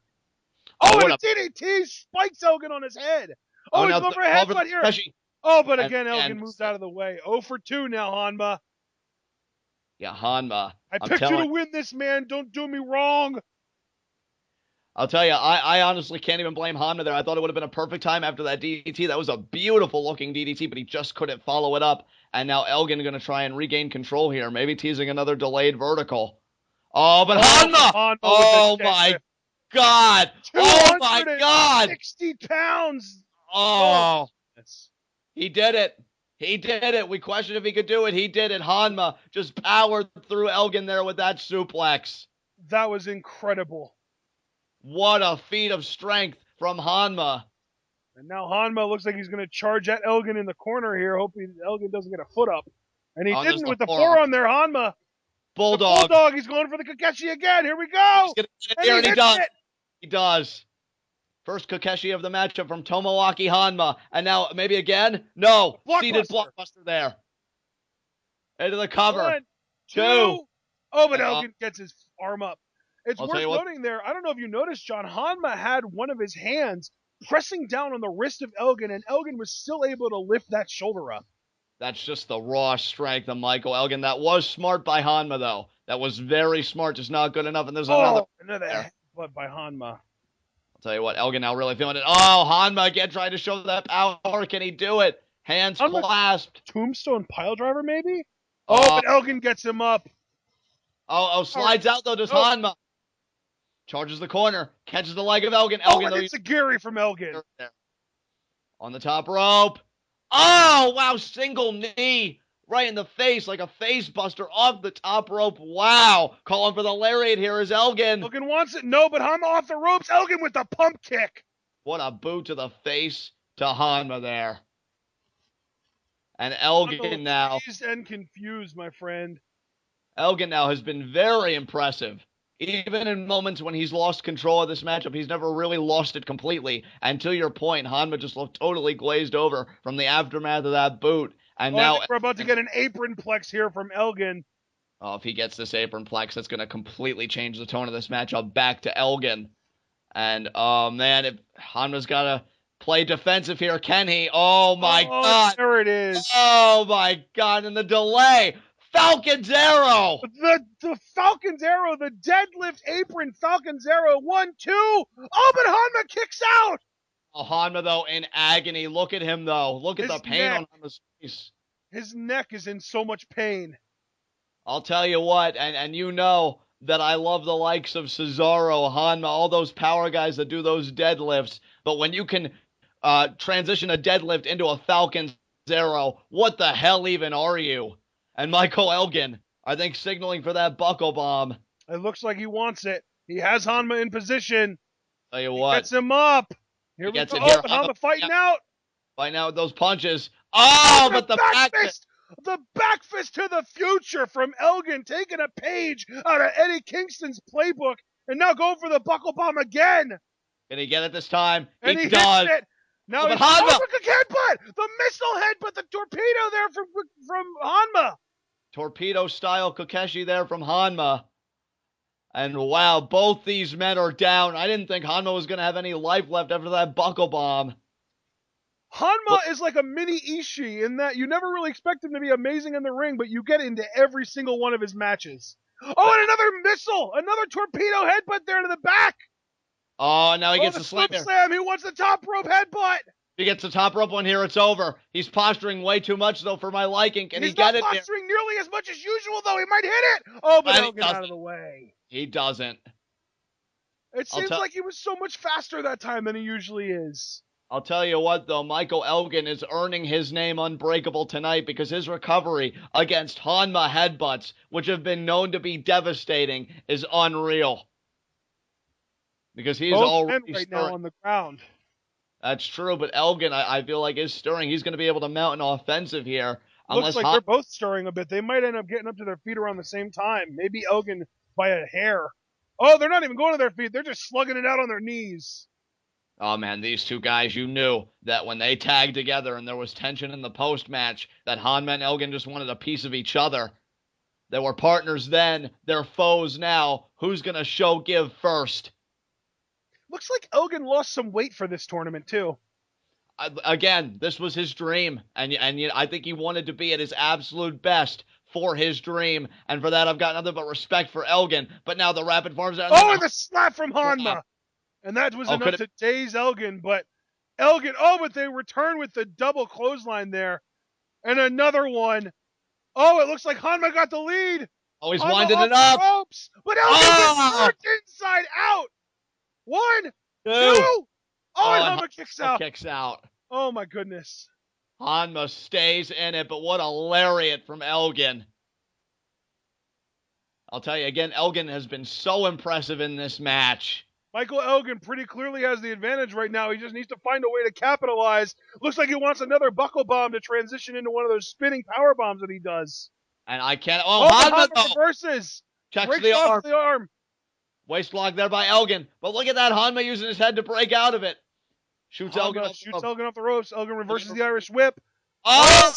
Oh, and what a a DDT spikes Elgin on his head. oh Oh, he's no, going for a over headbutt here. Takahashi. Oh, but And again, Elgin again, moves out of the way. 0 for 2 now, Honma. yeah, Honma. I I'm picked you to telling. win this, man. Don't do me wrong. I'll tell you, I honestly can't even blame Honma there. I thought it would have been a perfect time after that DDT. That was a beautiful looking DDT, but he just couldn't follow it up. And now Elgin going to try and regain control here, maybe teasing another delayed vertical. Oh, but Honma! Honma Oh with the my God! Oh my God! 260 pounds. Oh, he did it. He did it. We questioned if he could do it. He did it. Honma just powered through Elgin there with that suplex. That was incredible. What a feat of strength from Honma. And now Honma looks like he's going to charge at Elgin in the corner here, hoping Elgin doesn't get a foot up. And he didn't with the forearm there, Honma. Bulldog. The Bulldog, he's going for the Kakeshi again. Here we go. And he does. It. He does. First Kakeshi of the matchup from Tomoaki Honma. And now maybe again? No. Seated blockbuster there. Into the cover. 1, 2. Oh, but Elgin gets his arm up. It's worth noting there, I don't know if you noticed, John, Honma had one of his hands pressing down on the wrist of Elgin, and Elgin was still able to lift that shoulder up. That's just the raw strength of Michael Elgin. That was smart by Honma, though. That was very smart, just not good enough. And there's another headbutt by Honma. I'll tell you what, Elgin now really feeling it. Oh, Honma again trying to show that power. Can he do it? Hands clasped. Tombstone piledriver, maybe? Oh, but Elgin gets him up. Oh, slides out, though, does Honma. Charges the corner, catches the leg of Elgin. Elgin, it's a Gary from Elgin. On the top rope. Oh, wow, single knee right in the face like a face buster off the top rope. Wow, calling for the lariat here is Elgin. Elgin wants it, no, but Honma off the ropes. Elgin with the pump kick. What a boot to the face to Honma there. And Elgin now. Dazed and confused, my friend. Elgin now has been very impressive. Even in moments when he's lost control of this matchup, he's never really lost it completely. And to your point, Honma just looked totally glazed over from the aftermath of that boot. And now we're about to get an apron plex here from Elgin. Oh, if he gets this apron plex, that's going to completely change the tone of this matchup back to Elgin. And, oh, man, if Honma's got to play defensive here, can he? Oh, my God. There it is. Oh, my God. And the delay. Falcon's Arrow! The Falcon's Arrow, the deadlift apron Falcon's Arrow. 1, 2. Oh, but Honma kicks out! Oh, Honma, though, in agony. Look at him, though. Look at the pain on Honma's face. His neck is in so much pain. I'll tell you what, and you know that I love the likes of Cesaro, Honma, all those power guys that do those deadlifts. But when you can transition a deadlift into a Falcon's Arrow, what the hell even are you? And Michael Elgin, I think, signaling for that buckle bomb. It looks like he wants it. He has Honma in position. Tell you what. Gets him up. Here we go. Oh, but Honma fighting out. Fighting out with those punches. Oh, but the back fist. The back fist to the future from Elgin, taking a page out of Eddie Kingston's playbook, and now going for the buckle bomb again. Can he get it this time? And he does. Hits it. Now he's headbutt. The missile headbutt, the torpedo there from Honma. Torpedo style Kakeshi there from Honma. And wow, both these men are down. I didn't think Honma was going to have any life left after that buckle bomb. Honma is like a mini Ishii in that you never really expect him to be amazing in the ring, but you get into every single one of his matches. Oh, and another missile! Another torpedo headbutt there to the back! Oh, now he gets the slam. He wants the top rope headbutt! He gets the top rope one here, it's over. He's posturing way too much, though, for my liking. Can he get it? He's not posturing nearly as much as usual, though. He might hit it! Oh, but he'll get out of the way. He doesn't. It seems like he was so much faster that time than he usually is. I'll tell you what, though, Michael Elgin is earning his name unbreakable tonight because his recovery against Honma headbutts, which have been known to be devastating, is unreal. Because he's already right now on the ground. That's true, but Elgin, I feel like, is stirring. He's going to be able to mount an offensive here. Looks like they're both stirring a bit. They might end up getting up to their feet around the same time. Maybe Elgin by a hair. Oh, they're not even going to their feet. They're just slugging it out on their knees. Oh man, these two guys, you knew that when they tagged together and there was tension in the post match, that Honma and Elgin just wanted a piece of each other. They were partners then, they're foes now. Who's gonna show give first? Looks like Elgin lost some weight for this tournament too. Again, this was his dream, and I think he wanted to be at his absolute best for his dream, and for that I've got nothing but respect for Elgin. But now the rapid farms out. Oh, and the slap from Honma, and that was Oh, enough to daze Elgin. But Elgin, but they return with the double clothesline there, and another one. Oh, it looks like Honma got the lead. Oh, he's Honma winding off it up. The ropes, but Elgin gets worked inside out. 1, 2. Oh, and Honma kicks out. Kicks out. Oh my goodness. Honma stays in it, but what a lariat from Elgin. I'll tell you again, Elgin has been so impressive in this match. Michael Elgin pretty clearly has the advantage right now. He just needs to find a way to capitalize. Looks like he wants another buckle bomb to transition into one of those spinning power bombs that he does. And I can't. Oh, Honma reverses. Checks the off the arm. Waist lock there by Elgin. But look at that. Honma using his head to break out of it. Shoots Elgin off the ropes. Elgin reverses the Irish whip. Oh!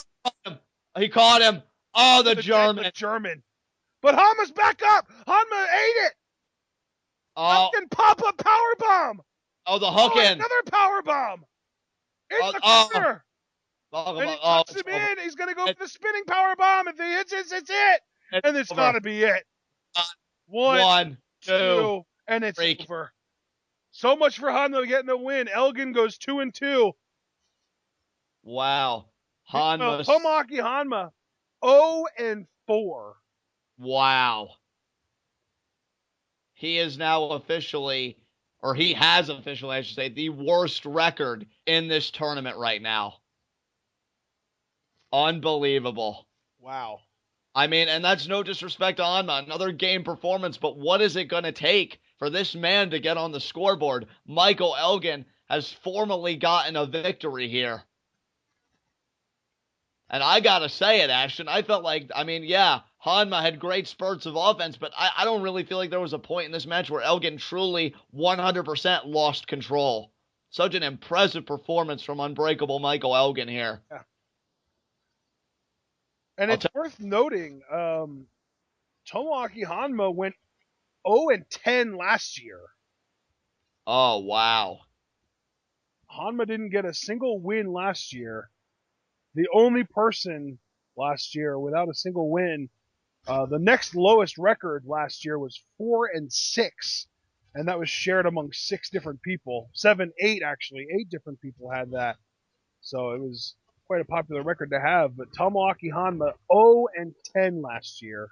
He caught him. Oh, the German. But Honma's back up. Honma ate it. Elgin pop up power bomb. Oh, the hook in. Another power bomb. In the corner. And he puts him in. He's going to go for the spinning power bomb. If he hits it, it's it. And it's got to be it. 1, 2, and it's over. So much for Honma getting the win. Elgin goes 2-2. Wow. Tomoaki Honma 0-4. Wow. He is now officially, or he has officially, I should say, the worst record in this tournament right now. Unbelievable. Wow. I mean, and that's no disrespect to Honma, another game performance, but what is it going to take for this man to get on the scoreboard? Michael Elgin has formally gotten a victory here. And I got to say it, Ashton, I felt like, Honma had great spurts of offense, but I don't really feel like there was a point in this match where Elgin truly 100% lost control. Such an impressive performance from Unbreakable Michael Elgin here. Yeah. And it's worth noting, Tomoaki Honma went 0-10 last year. Oh, wow. Honma didn't get a single win last year. The only person last year without a single win, the next lowest record last year was 4-6. And that was shared among 6 different people. 7, 8 actually. 8 different people had that. So it was quite a popular record to have. But Tomoaki Honma 0-10 last year.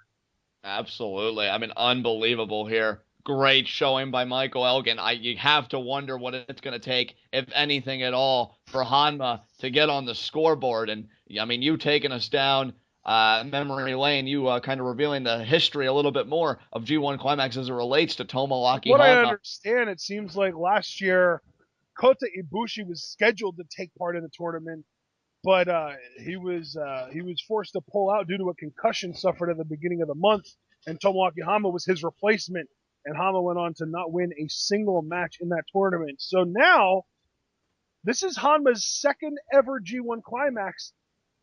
Absolutely. I mean, unbelievable here. Great showing by Michael Elgin. You have to wonder what it's going to take, if anything at all, for Honma to get on the scoreboard. And, I mean, you taking us down memory lane, you kind of revealing the history a little bit more of G1 Climax as it relates to Tomoaki Honma. What I understand, it seems like last year, Kota Ibushi was scheduled to take part in the tournament, but he was forced to pull out due to a concussion suffered at the beginning of the month, and Tomoaki Honma was his replacement. And Honma went on to not win a single match in that tournament. So now, this is Honma's second ever G1 Climax,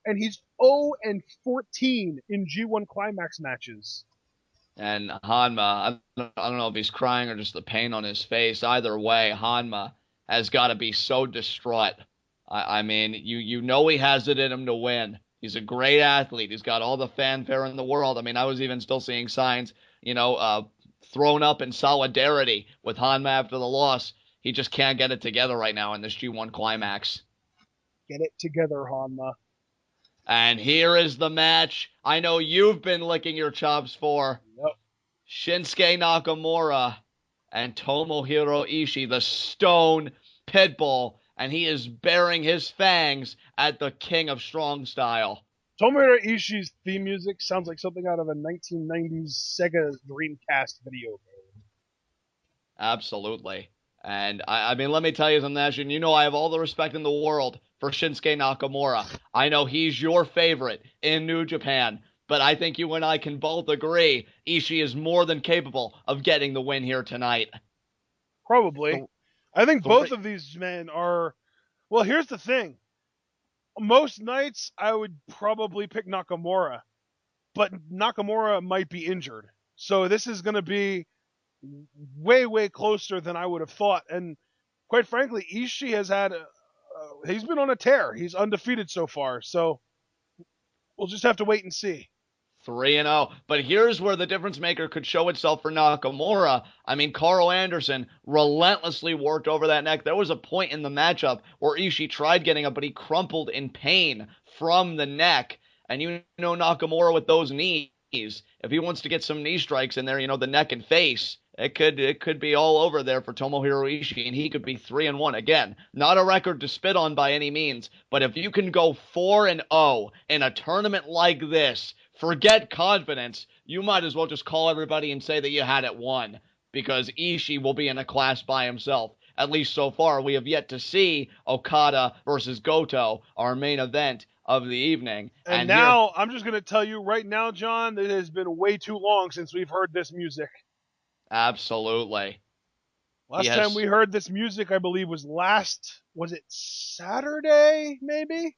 and he's 0-14 in G1 Climax matches. And Honma, I don't know if he's crying or just the pain on his face. Either way, Honma has got to be so distraught. I mean, you know he has it in him to win. He's a great athlete. He's got all the fanfare in the world. I mean, I was even still seeing signs, thrown up in solidarity with Honma after the loss. He just can't get it together right now in this G1 Climax. Get it together, Honma. And here is the match I know you've been licking your chops for. Yep. Shinsuke Nakamura and Tomohiro Ishii, the Stone Pitbull, and he is baring his fangs at the King of Strong Style. Tomohiro Ishii's theme music sounds like something out of a 1990s Sega Dreamcast video game. Absolutely. And I mean, let me tell you something, Ashton. You know I have all the respect in the world for Shinsuke Nakamura. I know he's your favorite in New Japan, but I think you and I can both agree Ishii is more than capable of getting the win here tonight. Probably. I think both Three. of these men are. Well, here's the thing. Most nights I would probably pick Nakamura, but Nakamura might be injured. So this is going to be way, way closer than I would have thought. And quite frankly, Ishii has he's been on a tear. He's undefeated so far. So we'll just have to wait and see. 3-0. But here's where the difference maker could show itself for Nakamura. I mean, Karl Anderson relentlessly worked over that neck. There was a point in the matchup where Ishii tried getting up, but he crumpled in pain from the neck. And you know Nakamura with those knees, if he wants to get some knee strikes in there, the neck and face, it could be all over there for Tomohiro Ishii, and he could be 3-1 again. Not a record to spit on by any means, but if you can go 4-0 in a tournament like this, forget confidence. You might as well just call everybody and say that you had it won, because Ishii will be in a class by himself. At least so far, we have yet to see Okada versus Goto, our main event of the evening. And now, I'm just going to tell you right now, John, it has been way too long since we've heard this music. Absolutely. Last time we heard this music, I believe, was it Saturday, maybe?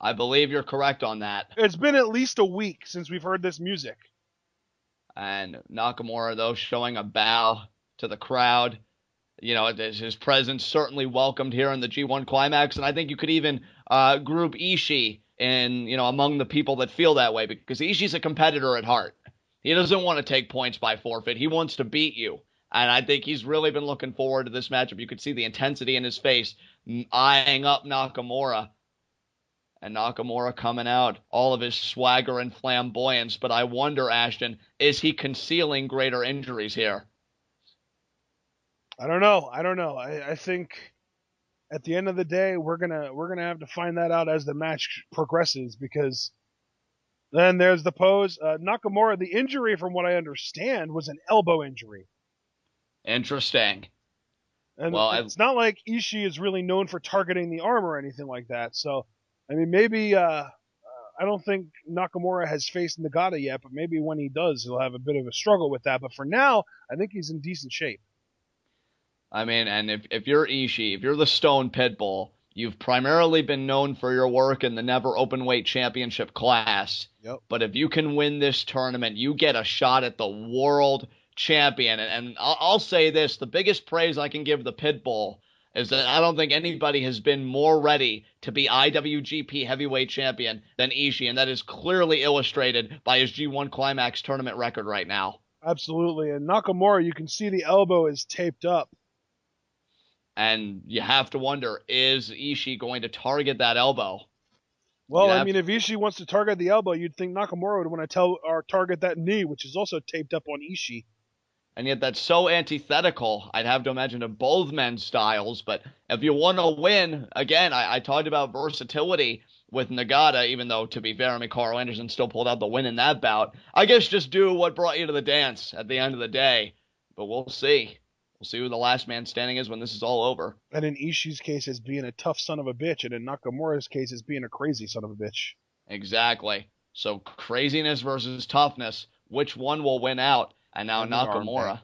I believe you're correct on that. It's been at least a week since we've heard this music. And Nakamura, though, showing a bow to the crowd. His presence certainly welcomed here in the G1 Climax, and I think you could even group Ishii in, among the people that feel that way, because Ishii's a competitor at heart. He doesn't want to take points by forfeit. He wants to beat you, and I think he's really been looking forward to this matchup. You could see the intensity in his face, eyeing up Nakamura, and Nakamura coming out, all of his swagger and flamboyance, but I wonder, Ashton, is he concealing greater injuries here? I don't know. I think at the end of the day, we're gonna have to find that out as the match progresses, because then there's the pose. Nakamura, the injury, from what I understand, was an elbow injury. Interesting. And it's not like Ishii is really known for targeting the arm or anything like that. So, I mean, maybe I don't think Nakamura has faced Nagata yet, but maybe when he does, he'll have a bit of a struggle with that. But for now, I think he's in decent shape. I mean, and if you're Ishii, if you're the Stone Pitbull, you've primarily been known for your work in the Never Openweight Championship class. Yep. But if you can win this tournament, you get a shot at the world champion. And I'll say this, the biggest praise I can give the Pitbull is that I don't think anybody has been more ready to be IWGP Heavyweight Champion than Ishii, and that is clearly illustrated by his G1 Climax tournament record right now. Absolutely. And Nakamura, you can see the elbow is taped up. And you have to wonder, is Ishii going to target that elbow? Well, I mean, if Ishii wants to target the elbow, you'd think Nakamura would want to target that knee, which is also taped up on Ishii. And yet that's so antithetical, I'd have to imagine, to both men's styles. But if you want to win, again, I talked about versatility with Nagata, even though, to be fair, I mean, Karl Anderson still pulled out the win in that bout. I guess just do what brought you to the dance at the end of the day. But we'll see. We'll see who the last man standing is when this is all over. And in Ishii's case, as being a tough son of a bitch, and in Nakamura's case, as being a crazy son of a bitch. Exactly. So craziness versus toughness. Which one will win out? And now Nakamura.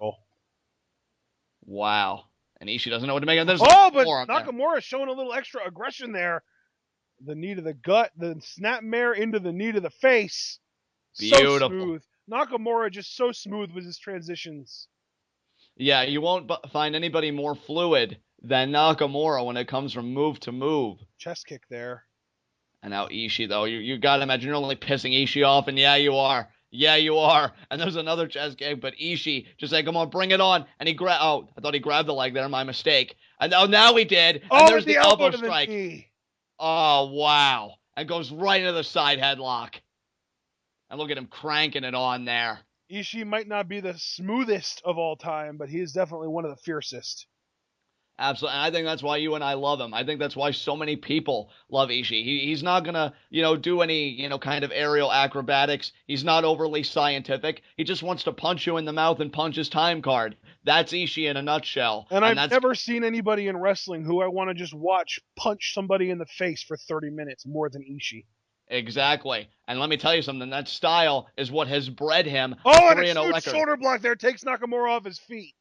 Wow. And Ishii doesn't know what to make of this. Oh, but Nakamura showing a little extra aggression there. The knee to the gut, the snapmare into the knee to the face. Beautiful. So smooth. Nakamura just so smooth with his transitions. Yeah, you won't find anybody more fluid than Nakamura when it comes from move to move. Chest kick there. And now Ishii, though, you got to imagine you're only pissing Ishii off, and yeah, you are. Yeah, you are. And there's another chest kick, but Ishii just said, come on, bring it on. And I thought he grabbed the leg there, my mistake. And now he did. And there's the elbow strike. Oh, wow. And goes right into the side headlock. And look at him cranking it on there. Ishii might not be the smoothest of all time, but he is definitely one of the fiercest. Absolutely. And I think that's why you and I love him. I think that's why so many people love Ishii. He's not going to, do any, kind of aerial acrobatics. He's not overly scientific. He just wants to punch you in the mouth and punch his time card. That's Ishii in a nutshell. And I've never seen anybody in wrestling who I want to just watch punch somebody in the face for 30 minutes more than Ishii. Exactly. And let me tell you something. That style is what has bred him. Oh, and a huge shoulder block there takes Nakamura off his feet.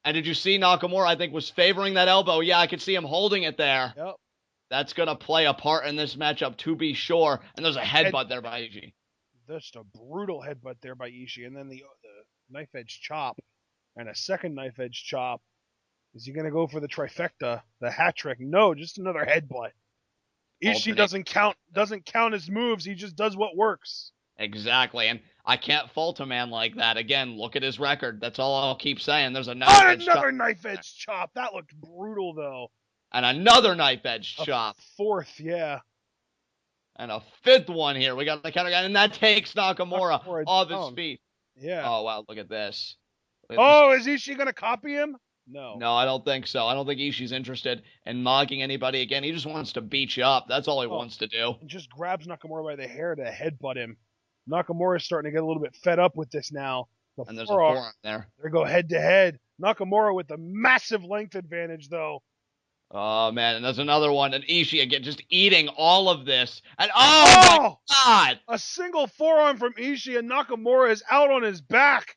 And did you see Nakamura, I think, was favoring that elbow? Yeah, I could see him holding it there. Yep. That's going to play a part in this matchup, to be sure. And there's a headbutt there by Ishii. Just a brutal headbutt there by Ishii. And then the knife edge chop and a second knife edge chop. Is he going to go for the trifecta, the hat trick? No, just another headbutt. Ishii doesn't count his moves. He just does what works. Exactly, and I can't fault a man like that. Again, look at his record. That's all I'll keep saying. There's a another knife edge chop. That looked brutal, though. And another knife edge chop. Fourth, yeah. And a fifth one here. We got the counter guy, and that takes Nakamura off his feet. Yeah. Oh, wow, look at this. Is Ishii going to copy him? No. No, I don't think so. I don't think Ishii's interested in mocking anybody again. He just wants to beat you up. That's all he wants to do. And just grabs Nakamura by the hair to headbutt him. Nakamura's starting to get a little bit fed up with this now. And there's a forearm there. They go head to head. Nakamura with the massive length advantage, though. Oh, man, and there's another one. And Ishii, again, just eating all of this. And my God! A single forearm from Ishii, and Nakamura is out on his back.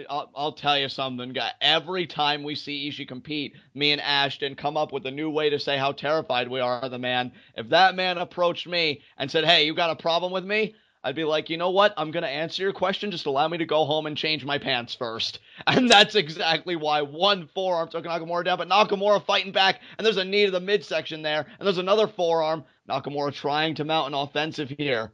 I'll tell you something, guy. Every time we see Ishii compete, me and Ashton come up with a new way to say how terrified we are of the man. If that man approached me and said, hey, you got a problem with me? I'd be like, you know what? I'm going to answer your question. Just allow me to go home and change my pants first. And that's exactly why one forearm took Nakamura down, but Nakamura fighting back, and there's a knee to the midsection there, and there's another forearm. Nakamura trying to mount an offensive here.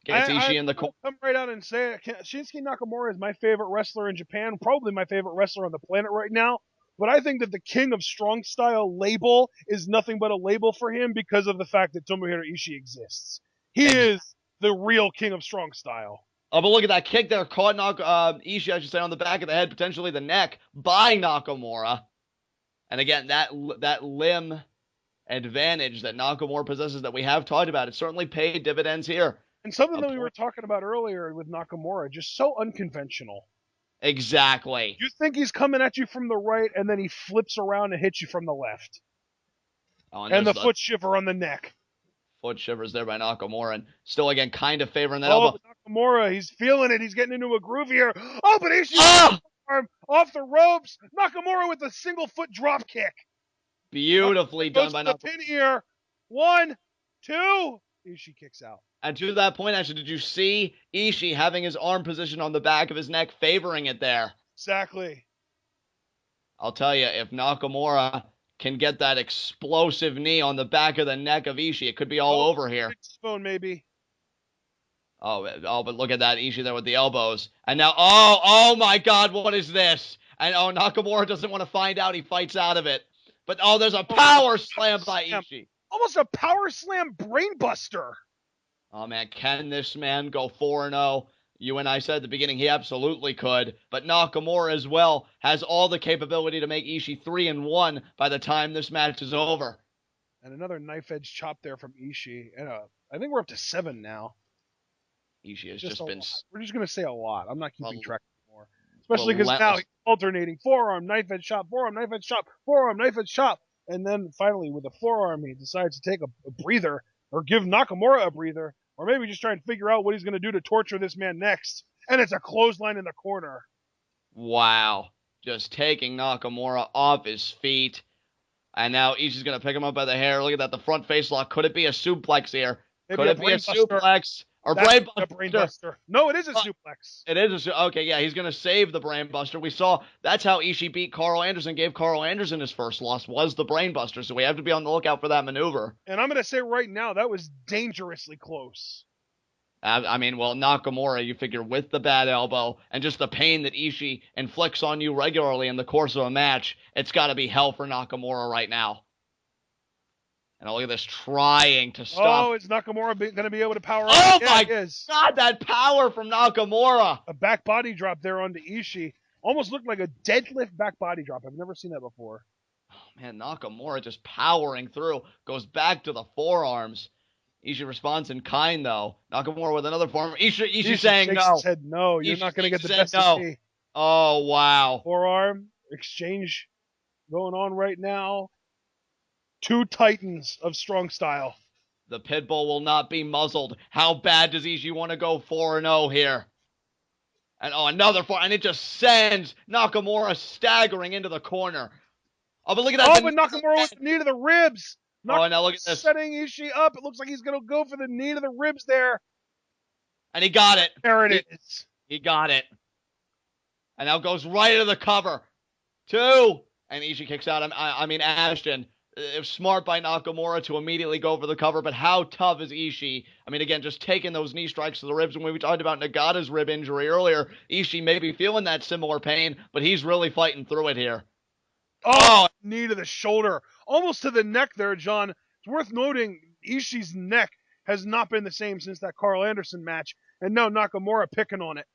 Gets Ishii in the corner. Come right out and say it. Shinsuke Nakamura is my favorite wrestler in Japan, probably my favorite wrestler on the planet right now. But I think that the King of Strong Style label is nothing but a label for him because of the fact that Tomohiro Ishii exists. He is the real King of Strong Style. Oh, but look at that kick there. Caught Ishii, I should say, on the back of the head, potentially the neck, by Nakamura. And again, that limb advantage that Nakamura possesses that we have talked about, it certainly paid dividends here. And something that we were talking about earlier with Nakamura, just so unconventional. Exactly. You think he's coming at you from the right, and then he flips around and hits you from the left. Oh, and the foot shiver on the neck. Foot shivers there by Nakamura, and still, again, kind of favoring that elbow. Nakamura, he's feeling it. He's getting into a groove here. Oh, but Ishii arm off the ropes. Nakamura with a single foot drop kick. Beautifully done by Nakamura. Pin here. 1, 2. Ishii kicks out. And to that point, actually, did you see Ishii having his arm positioned on the back of his neck, favoring it there? Exactly. I'll tell you, if Nakamura can get that explosive knee on the back of the neck of Ishii, it could be all over here. Phone maybe. Oh, but look at that, Ishii there with the elbows. And now, oh my God, what is this? And Nakamura doesn't want to find out. He fights out of it. But there's a power slam by Ishii. Almost a power slam brainbuster. Oh, man, can this man go 4-0? You and I said at the beginning he absolutely could, but Nakamura as well has all the capability to make Ishii 3-1 by the time this match is over. And another knife edge chop there from Ishii. And I think we're up to 7 now. Ishii has just been... We're just going to say a lot. I'm not keeping track anymore. Especially because now he's alternating forearm, knife edge chop, forearm, knife edge chop, forearm, knife edge chop. And then finally with a forearm, he decides to take a breather or give Nakamura a breather. Or maybe just try and figure out what he's going to do to torture this man next. And it's a clothesline in the corner. Wow. Just taking Nakamura off his feet. And now Ishii's going to pick him up by the hair. Look at that, the front face lock. Could it be a suplex here? Could it be a suplex? Or brainbuster. No, it is a suplex. It is okay, yeah, he's going to save the brainbuster. We saw that's how Ishii beat Karl Anderson, gave Karl Anderson his first loss, was the brainbuster. So we have to be on the lookout for that maneuver. And I'm going to say right now, that was dangerously close. I mean, well, Nakamura, you figure with the bad elbow and just the pain that Ishii inflicts on you regularly in the course of a match, it's got to be hell for Nakamura right now. And look at this, trying to stop. Oh, is Nakamura going to be able to power up? Oh, my God, that power from Nakamura. A back body drop there onto Ishii. Almost looked like a deadlift back body drop. I've never seen that before. Oh, man, Nakamura just powering through. Goes back to the forearms. Ishii responds in kind, though. Nakamura with another forearm. Ishii saying no. His head, no, you're not going to get the best of me. Oh, wow. Forearm exchange going on right now. 2 titans of strong style. The Pitbull will not be muzzled. How bad does Ishii want to go 4-0 here? And another four, and it just sends Nakamura staggering into the corner. Oh, but look at that. Oh, but Nakamura with the knee to the ribs. Oh, now look at this. Setting Ishii up. It looks like he's going to go for the knee to the ribs there. And he got it. There it is. He got it. And now goes right into the cover. 2. And Ishii kicks out. I mean, Ashton. It was smart by Nakamura to immediately go for the cover, but how tough is Ishii? I mean, again, just taking those knee strikes to the ribs. When we talked about Nagata's rib injury earlier, Ishii may be feeling that similar pain, but he's really fighting through it here. Oh, knee to the shoulder. Almost to the neck there, John. It's worth noting Ishii's neck has not been the same since that Karl Anderson match, and now Nakamura picking on it.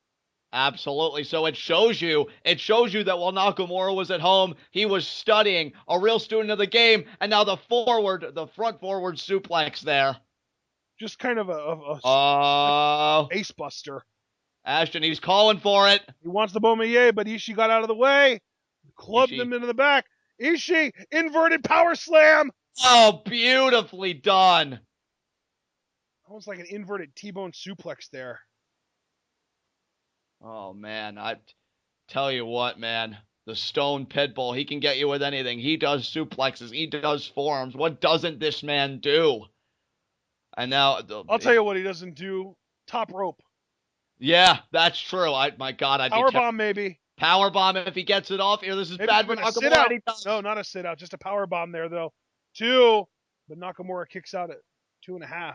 Absolutely. So it shows you that while Nakamura was at home, he was studying, a real student of the game, and now the front forward suplex there. Just kind of a face buster. Ashton, he's calling for it. He wants the Bomaye, but Ishii got out of the way. Clubbed him into the back. Ishii, inverted power slam. Oh, beautifully done. Almost like an inverted T-bone suplex there. Oh, man, I tell you what, man. The Stone Pitbull, he can get you with anything. He does suplexes. He does forearms. What doesn't this man do? And now... I'll tell you what he doesn't do. Top rope. Yeah, that's true. My God, Powerbomb, maybe. Powerbomb if he gets it off here. This is maybe bad for Nakamura. No, not a sit-out. Just a powerbomb there, though. 2. But Nakamura kicks out at 2.5.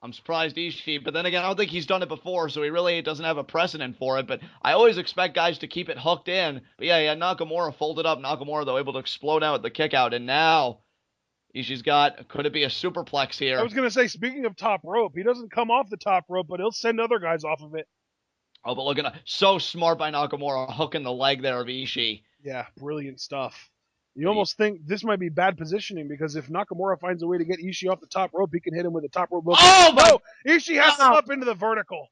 I'm surprised Ishii, but then again, I don't think he's done it before, so he really doesn't have a precedent for it, but I always expect guys to keep it hooked in. But yeah, Nakamura folded up. Nakamura, though, able to explode out with the kick out, and now Ishii's got, could it be a superplex here? I was going to say, speaking of top rope, he doesn't come off the top rope, but he'll send other guys off of it. Oh, but look at that. So smart by Nakamura, hooking the leg there of Ishii. Yeah, brilliant stuff. You almost think this might be bad positioning because if Nakamura finds a way to get Ishii off the top rope, he can hit him with a top rope. Oh, no! Ishii has him up into the vertical.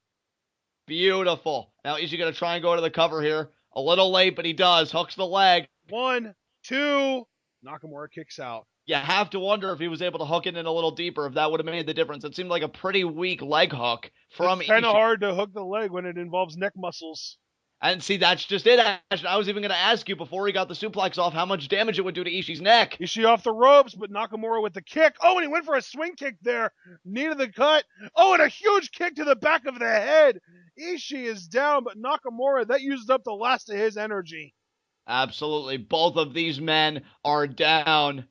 Beautiful. Now Ishii going to try and go to the cover here. A little late, but he does. Hooks the leg. 1, 2. Nakamura kicks out. You have to wonder if he was able to hook it in a little deeper, if that would have made the difference. It seemed like a pretty weak leg hook from Ishii. It's kind of hard to hook the leg when it involves neck muscles. And see, that's just it, Ashton. I was even going to ask you before he got the suplex off how much damage it would do to Ishii's neck. Ishii off the ropes, but Nakamura with the kick. Oh, and he went for a swing kick there. Knee to the gut. Oh, and a huge kick to the back of the head. Ishii is down, but Nakamura, that used up the last of his energy. Absolutely. Both of these men are down.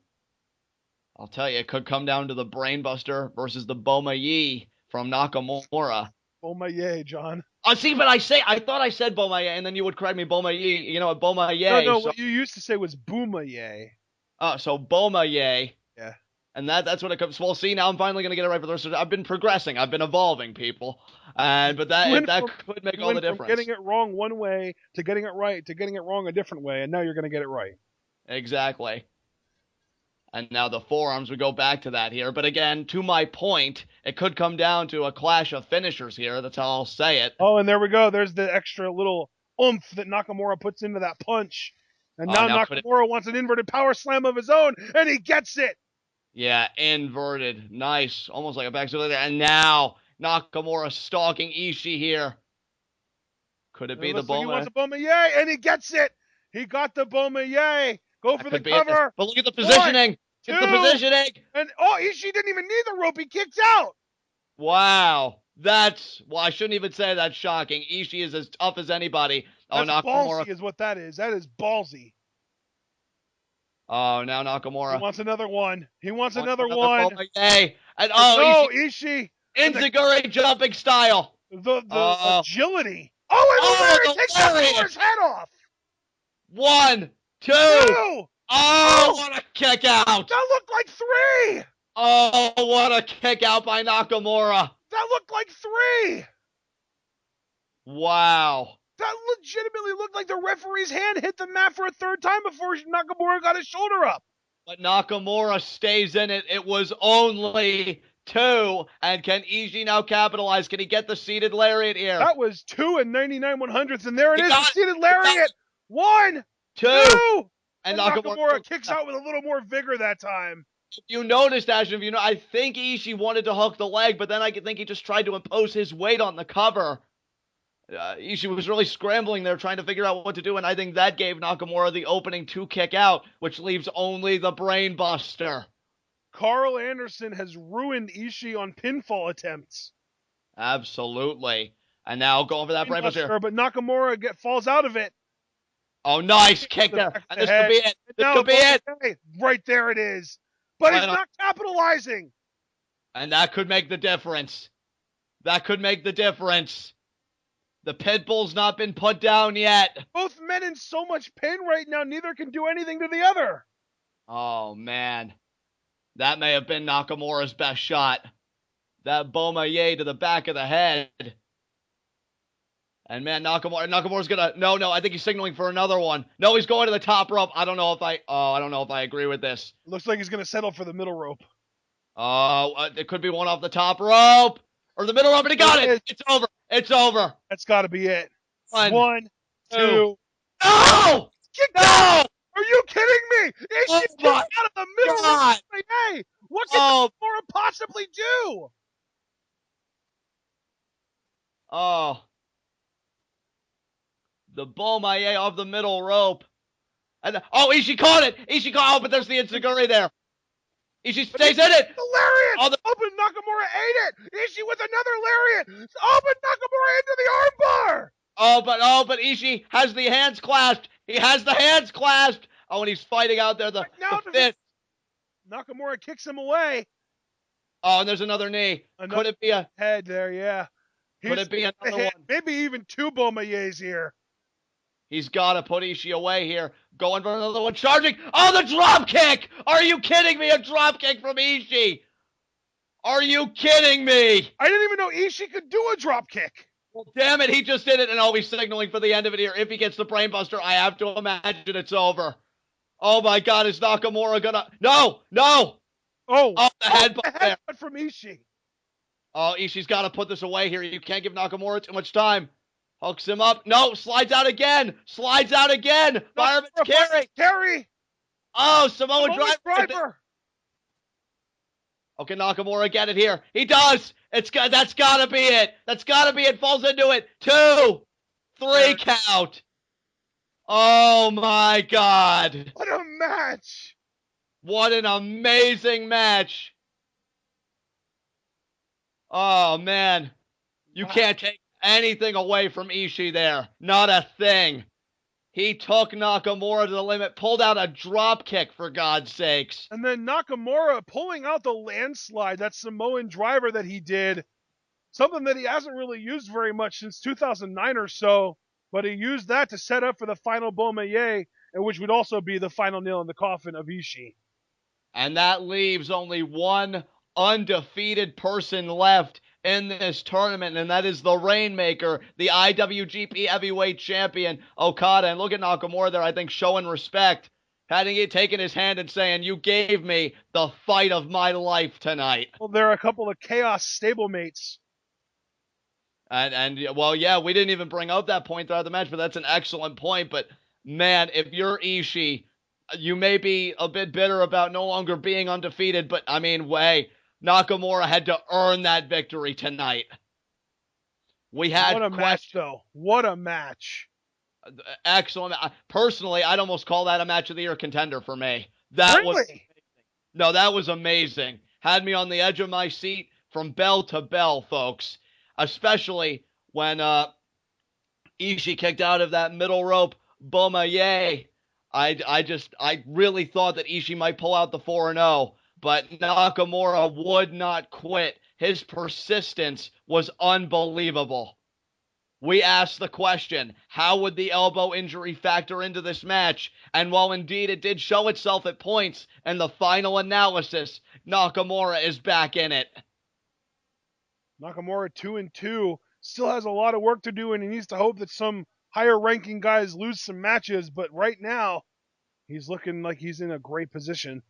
I'll tell you, it could come down to the Brainbuster versus the Bomaye from Nakamura. Bomaye, John. See, but I thought I said Bomaye, and then you would correct me, Bomaye, Bomaye. No, what you used to say was Boomaye. So Bomaye. Yeah. And that's what it comes. Well, see, now I'm finally going to get it right for the rest of it. I've been progressing. I've been evolving, people. But that could make all the difference. From getting it wrong one way to getting it right to getting it wrong a different way, and now you're going to get it right. Exactly. And now the forearms, we go back to that here. But again, to my point, it could come down to a clash of finishers here. That's how I'll say it. Oh, and there we go. There's the extra little oomph that Nakamura puts into that punch. And now Nakamura wants an inverted power slam of his own, and he gets it. Yeah, inverted. Nice. Almost like a back there. And now Nakamura stalking Ishii here. Could it be the Bomaye? He wants a Bomaye, and he gets it. He got the Bomaye. Go for the cover. But look at the positioning. Look at the positioning. And Ishii didn't even need the rope. He kicks out. Wow. I shouldn't even say that's shocking. Ishii is as tough as anybody. That's ballsy is what that is. That is ballsy. Oh, now Nakamura. He wants another one. He wants another one. Hey. And Ishii. Enziguri jumping style. The agility. Oh, and takes Nakamura's head off. 1, 2. Oh, what a kick out. That looked like 3. Oh, what a kick out by Nakamura. That looked like 3. Wow. That legitimately looked like the referee's hand hit the mat for a third time before Nakamura got his shoulder up. But Nakamura stays in it. It was only 2. And can Ishii now capitalize? Can he get the seated lariat here? That was 2 and 99/100ths, and there it is, the seated lariat. 1, 2. And Nakamura kicks out with a little more vigor that time. If you noticed, Ashton, I think Ishii wanted to hook the leg, but then I think he just tried to impose his weight on the cover. Ishii was really scrambling there trying to figure out what to do, and I think that gave Nakamura the opening to kick out, which leaves only the Brain Buster. Karl Anderson has ruined Ishii on pinfall attempts. Absolutely. And now going for that Brain Buster. But Nakamura falls out of it. Oh, nice kick there. And this could be it. This could be it. Right there it is. But he's not capitalizing. And that could make the difference. That could make the difference. The Pitbull's not been put down yet. Both men in so much pain right now, neither can do anything to the other. Oh, man. That may have been Nakamura's best shot. That Bomaye to the back of the head. And man, Nakamura's gonna, no, I think he's signaling for another one. No, he's going to the top rope. I don't know if I agree with this. Looks like he's gonna settle for the middle rope. It could be one off the top rope. Or the middle rope, and he got it. It's over. It's over. That's gotta be it. One, two. No! No! Are you kidding me? Ishii out of the middle rope. Hey, what can Nakamura possibly do? Oh. The Bomaye off the middle rope. And Ishii caught it. But there's the Enziguri there. Ishii stays in it. The lariat. Open Nakamura ate it. Ishii with another lariat. Open Nakamura into the armbar. But Ishii has the hands clasped. He has the hands clasped. Oh, and he's fighting out there the fist. Nakamura kicks him away. Oh, and there's another knee. Could it be a head there? Yeah. Could it be another one? Maybe even two Bomayes here. He's got to put Ishii away here. Going for another one. Charging. Oh, the drop kick. Are you kidding me? A drop kick from Ishii. Are you kidding me? I didn't even know Ishii could do a drop kick. Well, damn it. He just did it, and he's signaling for the end of it here. If he gets the brainbuster, I have to imagine it's over. Oh, my God. Is Nakamura going to... No. Oh, the headbutt there. From Ishii. Oh, Ishii's got to put this away here. You can't give Nakamura too much time. Hooks him up. No, slides out again. Fireman's carry. Oh, Samoan driver. Okay, Nakamura get it here. He does. That's got to be it. Falls into it. 2, 3 count. Oh, my God. What a match. What an amazing match. Oh, man. You can't take anything away from Ishii there. Not a thing. He took Nakamura to the limit, pulled out a drop kick, for God's sakes. And then Nakamura pulling out the landslide, that Samoan driver that he did. Something that he hasn't really used very much since 2009 or so. But he used that to set up for the final Bomaye, and which would also be the final nail in the coffin of Ishii. And that leaves only one undefeated person left in this tournament, and that is the Rainmaker, the IWGP Heavyweight Champion, Okada. And look at Nakamura there, I think, showing respect, having it taken his hand and saying, you gave me the fight of my life tonight. Well, there are a couple of Chaos stablemates. And well, yeah, we didn't even bring up that point throughout the match, but that's an excellent point. But, man, if you're Ishii, you may be a bit bitter about no longer being undefeated, but, I mean, Nakamura had to earn that victory tonight. We had What a match, though. What a match. Excellent. Personally, I'd almost call that a match of the year contender for me. That was amazing. Had me on the edge of my seat from bell to bell, folks. Especially when Ishii kicked out of that middle rope Bomaye. I really thought that Ishii might pull out the 4-0. But Nakamura would not quit. His persistence was unbelievable. We asked the question, how would the elbow injury factor into this match? And while indeed it did show itself at points in the final analysis, Nakamura is back in it. Nakamura 2-2, still has a lot of work to do, and he needs to hope that some higher ranking guys lose some matches. But right now, he's looking like he's in a great position.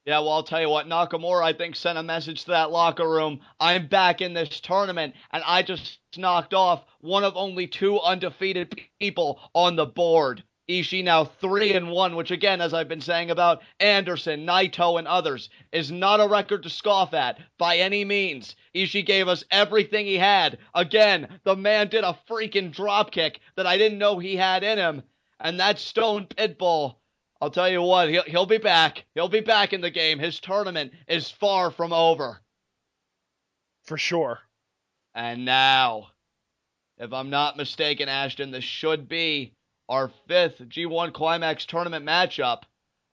Yeah, well, I'll tell you what, Nakamura, I think, sent a message to that locker room. I'm back in this tournament, and I just knocked off one of only 2 undefeated people on the board. Ishii now 3-1, which again, as I've been saying about Anderson, Naito, and others, is not a record to scoff at by any means. Ishii gave us everything he had. Again, the man did a freaking dropkick that I didn't know he had in him. And that Stone Pitbull, I'll tell you what, he'll be back. He'll be back in the game. His tournament is far from over. For sure. And now, if I'm not mistaken, Ashton, this should be our fifth G1 Climax tournament matchup.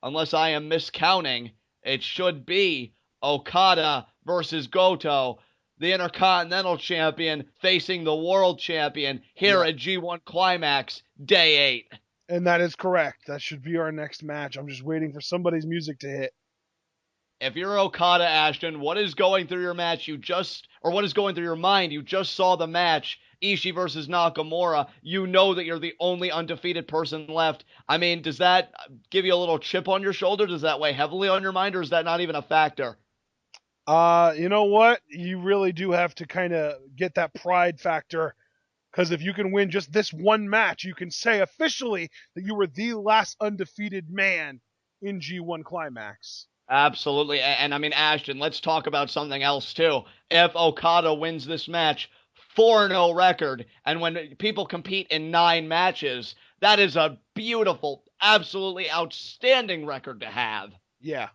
Unless I am miscounting, it should be Okada versus Goto, the Intercontinental Champion facing the World Champion here at G1 Climax, Day 8. And that is correct. That should be our next match. I'm just waiting for somebody's music to hit. If you're Okada, Ashton, what is going through your what is going through your mind? You just saw the match, Ishii versus Nakamura. You know that you're the only undefeated person left. I mean, does that give you a little chip on your shoulder? Does that weigh heavily on your mind, or is that not even a factor? You know what? You really do have to kind of get that pride factor, because if you can win just this one match, you can say officially that you were the last undefeated man in G1 Climax. Absolutely. And I mean, Ashton, let's talk about something else too. If Okada wins this match, 4-0 record, and when people compete in 9 matches, that is a beautiful, absolutely outstanding record to have. Yeah.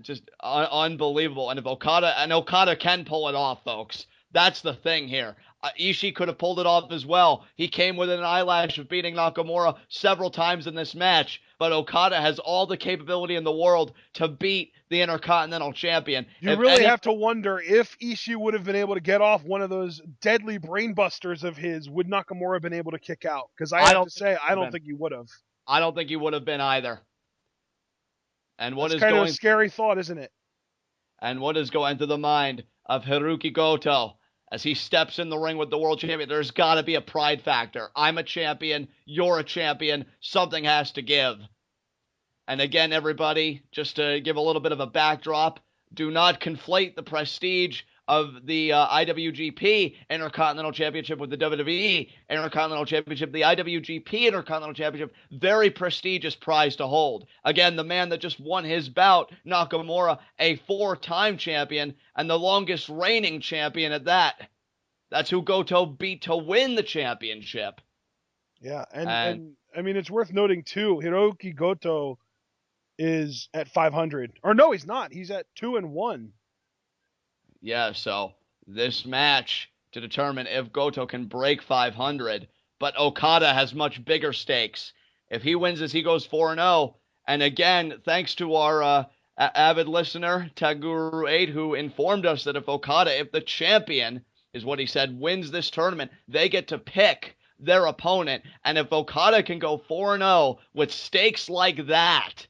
Just unbelievable. And if Okada can pull it off, folks. That's the thing here. Ishii could have pulled it off as well. He came within an eyelash of beating Nakamura several times in this match, but Okada has all the capability in the world to beat the Intercontinental Champion. You really have to wonder if Ishii would have been able to get off one of those deadly brainbusters of his, would Nakamura have been able to kick out? Because I have to say, I don't think he would have. I don't think he would have been either. And what That's kind of a scary thought, isn't it? And what is going through the mind of Hirooki Goto as he steps in the ring with the world champion? There's got to be a pride factor. I'm a champion. You're a champion. Something has to give. And again, everybody, just to give a little bit of a backdrop, do not conflate the prestige of the IWGP Intercontinental Championship with the WWE Intercontinental Championship. The IWGP Intercontinental Championship, very prestigious prize to hold. Again, the man that just won his bout, Nakamura, a 4-time champion, and the longest reigning champion at that. That's who Goto beat to win the championship. Yeah, and I mean, it's worth noting, too, Hirooki Goto is at 500. Or no, he's not. He's at 2-1. Yeah, so this match to determine if Goto can break 500, but Okada has much bigger stakes. If he wins this, he goes 4-0. And again, thanks to our avid listener, Taguru8, who informed us that if Okada, if the champion, is what he said, wins this tournament, they get to pick their opponent. And if Okada can go 4-0 with stakes like that,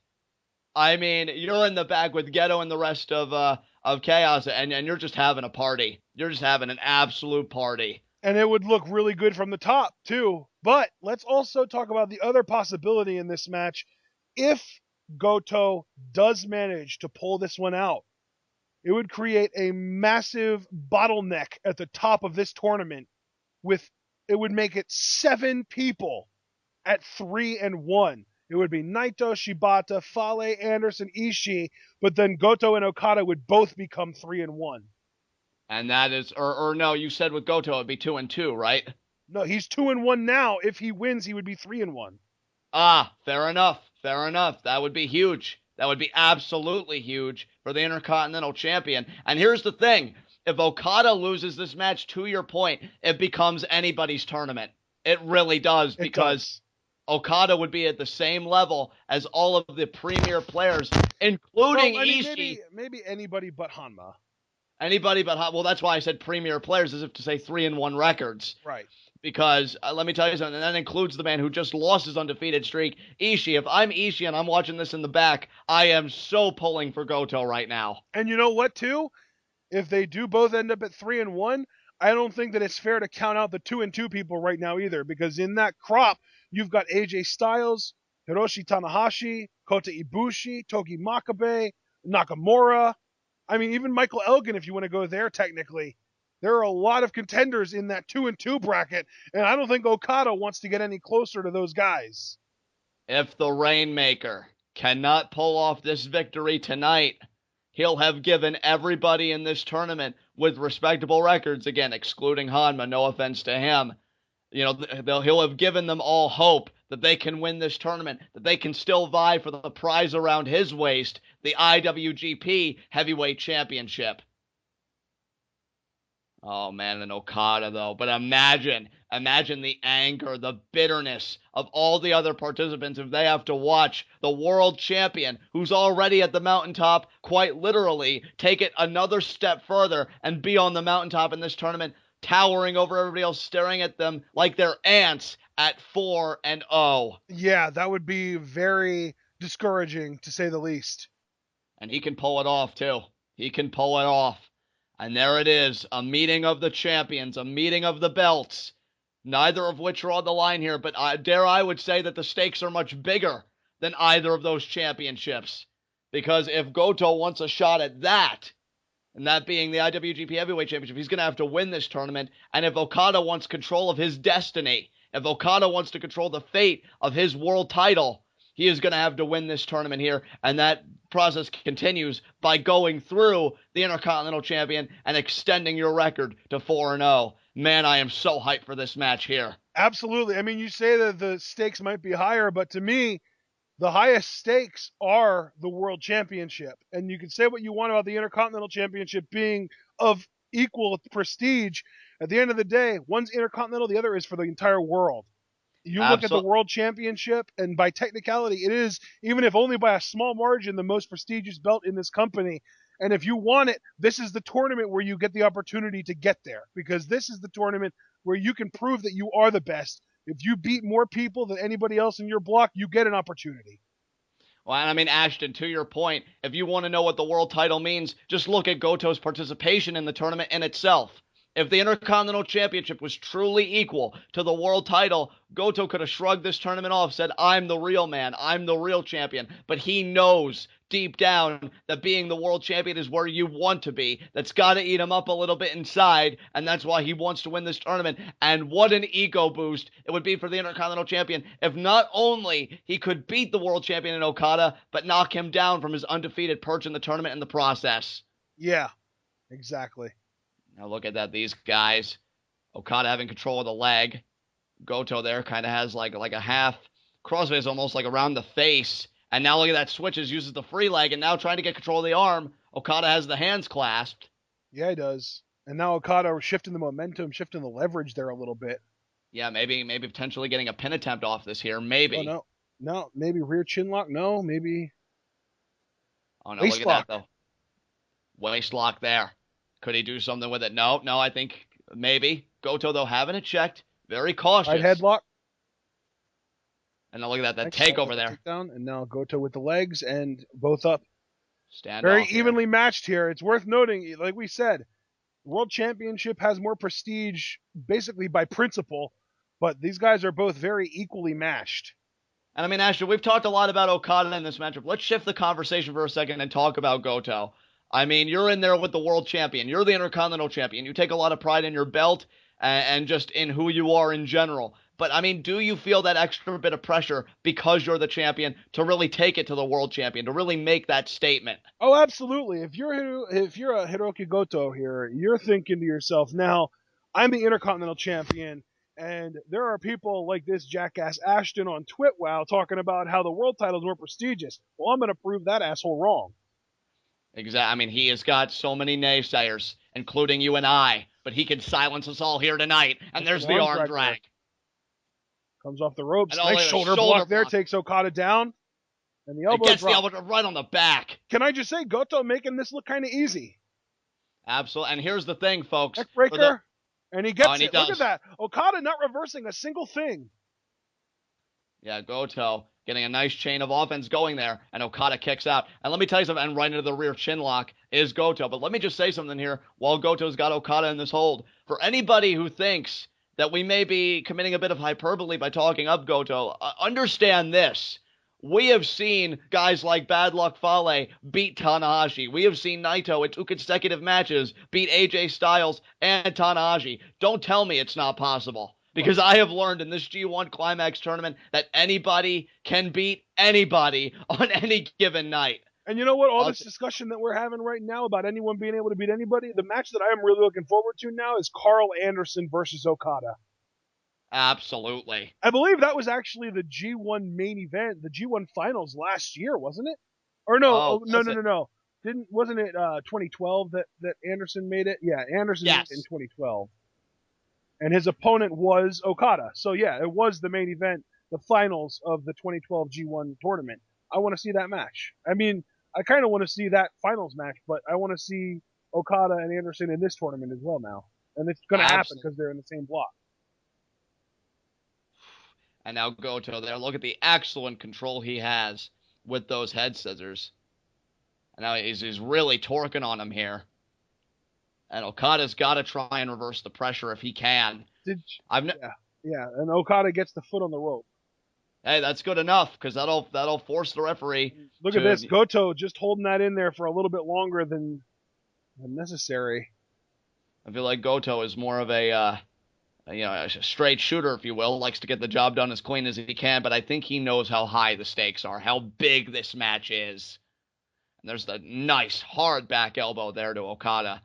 I mean, you're in the back with Geto and the rest of Chaos, and you're just having a party. You're just having an absolute party. And it would look really good from the top, too. But let's also talk about the other possibility in this match. If Goto does manage to pull this one out, it would create a massive bottleneck at the top of this tournament. It would make it 7 people at 3-1. It would be Naito, Shibata, Fale, Anderson, Ishii, but then Goto and Okada would both become 3-1. And that is, or no, you said with Goto it'd be 2-2, right? No, he's 2-1 now. If he wins, he would be 3-1. Ah, fair enough. Fair enough. That would be huge. That would be absolutely huge for the Intercontinental Champion. And here's the thing. If Okada loses this match, to your point, it becomes anybody's tournament. It really does, because Okada would be at the same level as all of the premier players, including Ishii. Maybe anybody but Honma. Anybody but Honma. Well, that's why I said premier players, as if to say 3-1 records. Right. Because, let me tell you something, and that includes the man who just lost his undefeated streak, Ishii. If I'm Ishii and I'm watching this in the back, I am so pulling for Goto right now. And you know what, too? If they do both end up at 3-1, I don't think that it's fair to count out the 2-2 people right now either, because in that crop, you've got AJ Styles, Hiroshi Tanahashi, Kota Ibushi, Togi Makabe, Nakamura. I mean, even Michael Elgin, if you want to go there technically. There are a lot of contenders in that 2-2 bracket, and I don't think Okada wants to get any closer to those guys. If the Rainmaker cannot pull off this victory tonight, he'll have given everybody in this tournament with respectable records, again, excluding Honma, no offense to him, he'll have given them all hope that they can win this tournament, that they can still vie for the prize around his waist, the IWGP Heavyweight Championship. Oh man, and Okada though. But imagine the anger, the bitterness of all the other participants if they have to watch the world champion, who's already at the mountaintop, quite literally, take it another step further and be on the mountaintop in this tournament, towering over everybody else, staring at them like they're ants at 4-0. Yeah, that would be very discouraging, to say the least. And he can pull it off, too. He can pull it off. And there it is, a meeting of the champions, a meeting of the belts, neither of which are on the line here, but I would say that the stakes are much bigger than either of those championships. Because if Goto wants a shot at that, and that being the IWGP Heavyweight Championship, he's going to have to win this tournament. And if Okada wants control of his destiny, if Okada wants to control the fate of his world title, he is going to have to win this tournament here, and that process continues by going through the Intercontinental Champion and extending your record to 4-0. Man, I am so hyped for this match here. Absolutely. I mean, you say that the stakes might be higher, but to me, the highest stakes are the World Championship. And you can say what you want about the Intercontinental Championship being of equal prestige. At the end of the day, one's Intercontinental, the other is for the entire world. You look at the World Championship, and by technicality, it is, even if only by a small margin, the most prestigious belt in this company. And if you want it, this is the tournament where you get the opportunity to get there, because this is the tournament where you can prove that you are the best. If you beat more people than anybody else in your block, you get an opportunity. Well, and I mean, Ashton, to your point, if you want to know what the world title means, just look at Goto's participation in the tournament in itself. If the Intercontinental Championship was truly equal to the world title, Goto could have shrugged this tournament off, said, I'm the real man, I'm the real champion. But he knows deep down that being the world champion is where you want to be. That's got to eat him up a little bit inside, and that's why he wants to win this tournament. And what an ego boost it would be for the Intercontinental Champion if not only he could beat the world champion in Okada, but knock him down from his undefeated perch in the tournament in the process. Yeah, exactly. Now look at that, these guys. Okada having control of the leg. Goto there kind of has like a half crossface almost like around the face. And now look at that, switches, uses the free leg, and now trying to get control of the arm. Okada has the hands clasped. Yeah, he does. And now Okada shifting the momentum, shifting the leverage there a little bit. Yeah, maybe potentially getting a pin attempt off this here. Maybe. Oh, no, maybe rear chin lock. No, maybe. Oh, no, look at that, though. Waist lock there. Could he do something with it? No, I think maybe. Goto, though, having it checked. Very cautious. Right headlock. And now look at that takeover there. Takedown, and now Goto with the legs and both up. Very evenly matched here. It's worth noting, like we said, World Championship has more prestige basically by principle, but these guys are both very equally matched. And I mean, Ashton, we've talked a lot about Okada in this matchup. Let's shift the conversation for a second and talk about Goto. I mean, you're in there with the world champion. You're the Intercontinental Champion. You take a lot of pride in your belt and just in who you are in general. But, I mean, do you feel that extra bit of pressure because you're the champion to really take it to the world champion, to really make that statement? Oh, absolutely. If you're a Hirooki Goto here, you're thinking to yourself, now, I'm the Intercontinental Champion, and there are people like this jackass Ashton on TwitWow talking about how the world title is more prestigious. Well, I'm going to prove that asshole wrong. Exactly. I mean, he has got so many naysayers, including you and I, but he can silence us all here tonight. And there's the arm drag. Comes off the ropes. Nice shoulder block there. Takes Okada down. And the elbow drop. Gets the elbow right on the back. Can I just say, Goto making this look kind of easy. Absolutely. And here's the thing, folks. Neckbreaker. And he gets it. Look at that. Okada not reversing a single thing. Yeah, Goto getting a nice chain of offense going there, and Okada kicks out. And let me tell you something, and right into the rear chin lock is Goto. But let me just say something here while Goto's got Okada in this hold. For anybody who thinks that we may be committing a bit of hyperbole by talking up Goto, understand this. We have seen guys like Bad Luck Fale beat Tanahashi. We have seen Naito in 2 consecutive matches beat AJ Styles and Tanahashi. Don't tell me it's not possible. Because I have learned in this G1 Climax tournament that anybody can beat anybody on any given night. And you know what? All this discussion that we're having right now about anyone being able to beat anybody, the match that I am really looking forward to now is Karl Anderson versus Okada. Absolutely. I believe that was actually the G1 main event, the G1 finals last year, wasn't it? Or no, no. Wasn't it 2012 that Anderson made it? Yeah, Anderson made it in 2012. And his opponent was Okada. So yeah, it was the main event, the finals of the 2012 G1 tournament. I want to see that match. I mean, I kind of want to see that finals match, but I want to see Okada and Anderson in this tournament as well now. And it's going to happen because they're in the same block. And now Goto there. Look at the excellent control he has with those head scissors. And now he's really torquing on him here. And Okada's got to try and reverse the pressure if he can. Yeah, and Okada gets the foot on the rope. Hey, that's good enough because that'll force the referee. Look at this, Goto just holding that in there for a little bit longer than necessary. I feel like Goto is more of a straight shooter, if you will, likes to get the job done as clean as he can, but I think he knows how high the stakes are, how big this match is. And there's the nice hard back elbow there to Okada.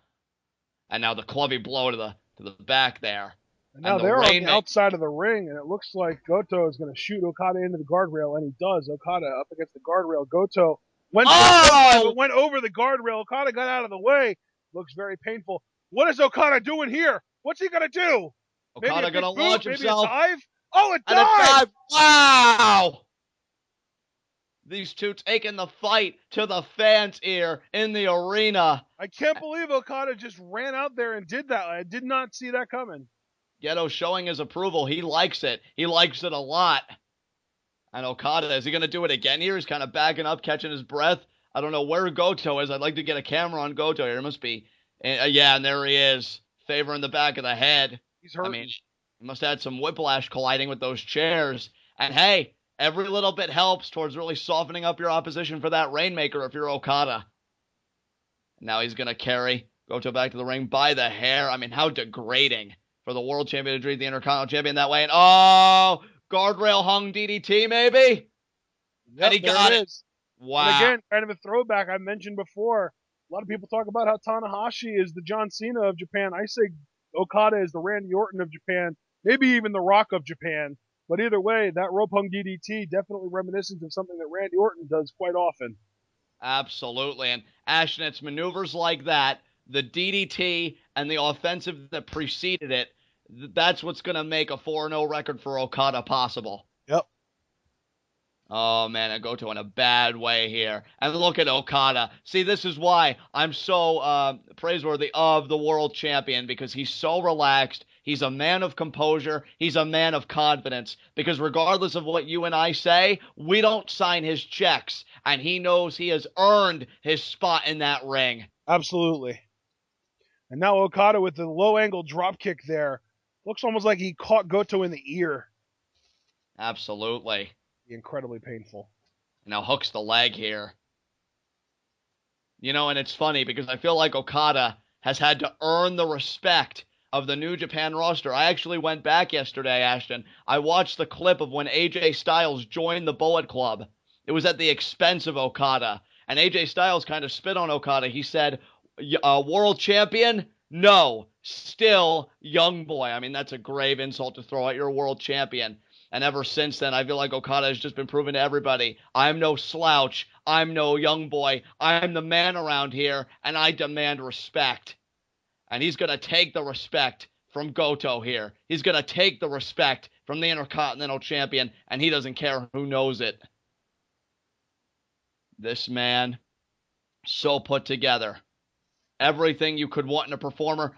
And now the clubby blow to the back there. And now they're on the outside of the ring, and it looks like Goto is going to shoot Okada into the guardrail, and he does. Okada up against the guardrail. Goto went over the guardrail. Okada got out of the way. Looks very painful. What is Okada doing here? What's he going to do? Okada going to launch himself. Maybe a dive? Oh, a dive! Wow! These two taking the fight to the fans' ear in the arena. I can't believe Okada just ran out there and did that. I did not see that coming. Geto showing his approval. He likes it. He likes it a lot. And Okada, is he going to do it again here? He's kind of backing up, catching his breath. I don't know where Goto is. I'd like to get a camera on Goto here. It must be. Yeah, and there he is, favoring the back of the head. He's hurt. I mean, he must have had some whiplash colliding with those chairs. And hey, every little bit helps towards really softening up your opposition for that Rainmaker if you're Okada. Now he's going to carry Goto back to the ring by the hair. I mean, how degrading for the world champion to treat the Intercontinental champion that way. And guardrail hung DDT maybe? Yep, and he got it. Wow. And again, kind of a throwback I mentioned before. A lot of people talk about how Tanahashi is the John Cena of Japan. I say Okada is the Randy Orton of Japan, maybe even the Rock of Japan. But either way, that rope hung DDT definitely reminiscent of something that Randy Orton does quite often. Absolutely. And Ashton, it's maneuvers like that, the DDT and the offensive that preceded it, that's what's going to make a 4-0 record for Okada possible. Yep. Oh, man, I go to in a bad way here. And look at Okada. See, this is why I'm so praiseworthy of the world champion, because he's so relaxed. He's a man of composure. He's a man of confidence. Because regardless of what you and I say, we don't sign his checks. And he knows he has earned his spot in that ring. Absolutely. And now Okada with the low-angle dropkick there. Looks almost like he caught Goto in the ear. Absolutely. Incredibly painful. Now hooks the leg here. You know, and it's funny because I feel like Okada has had to earn the respect of the New Japan roster. I actually went back yesterday, Ashton. I watched the clip of when AJ Styles joined the Bullet Club. It was at the expense of Okada. And AJ Styles kind of spit on Okada. He said, world champion? No, still young boy. I mean, that's a grave insult to throw at your world champion. And ever since then, I feel like Okada has just been proving to everybody, I'm no slouch, I'm no young boy, I'm the man around here, and I demand respect. And he's going to take the respect from Goto here. He's going to take the respect from the Intercontinental Champion, and he doesn't care who knows it. This man, so put together. Everything you could want in a performer.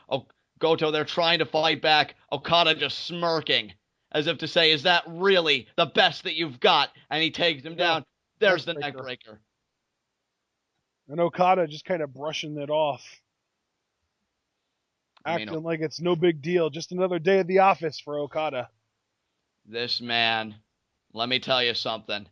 Goto, they're trying to fight back. Okada just smirking, as if to say, is that really the best that you've got? And he takes him down. There's the neck breaker. And Okada just kind of brushing it off. Acting like it's no big deal. Just another day at the office for Okada. This man, let me tell you something.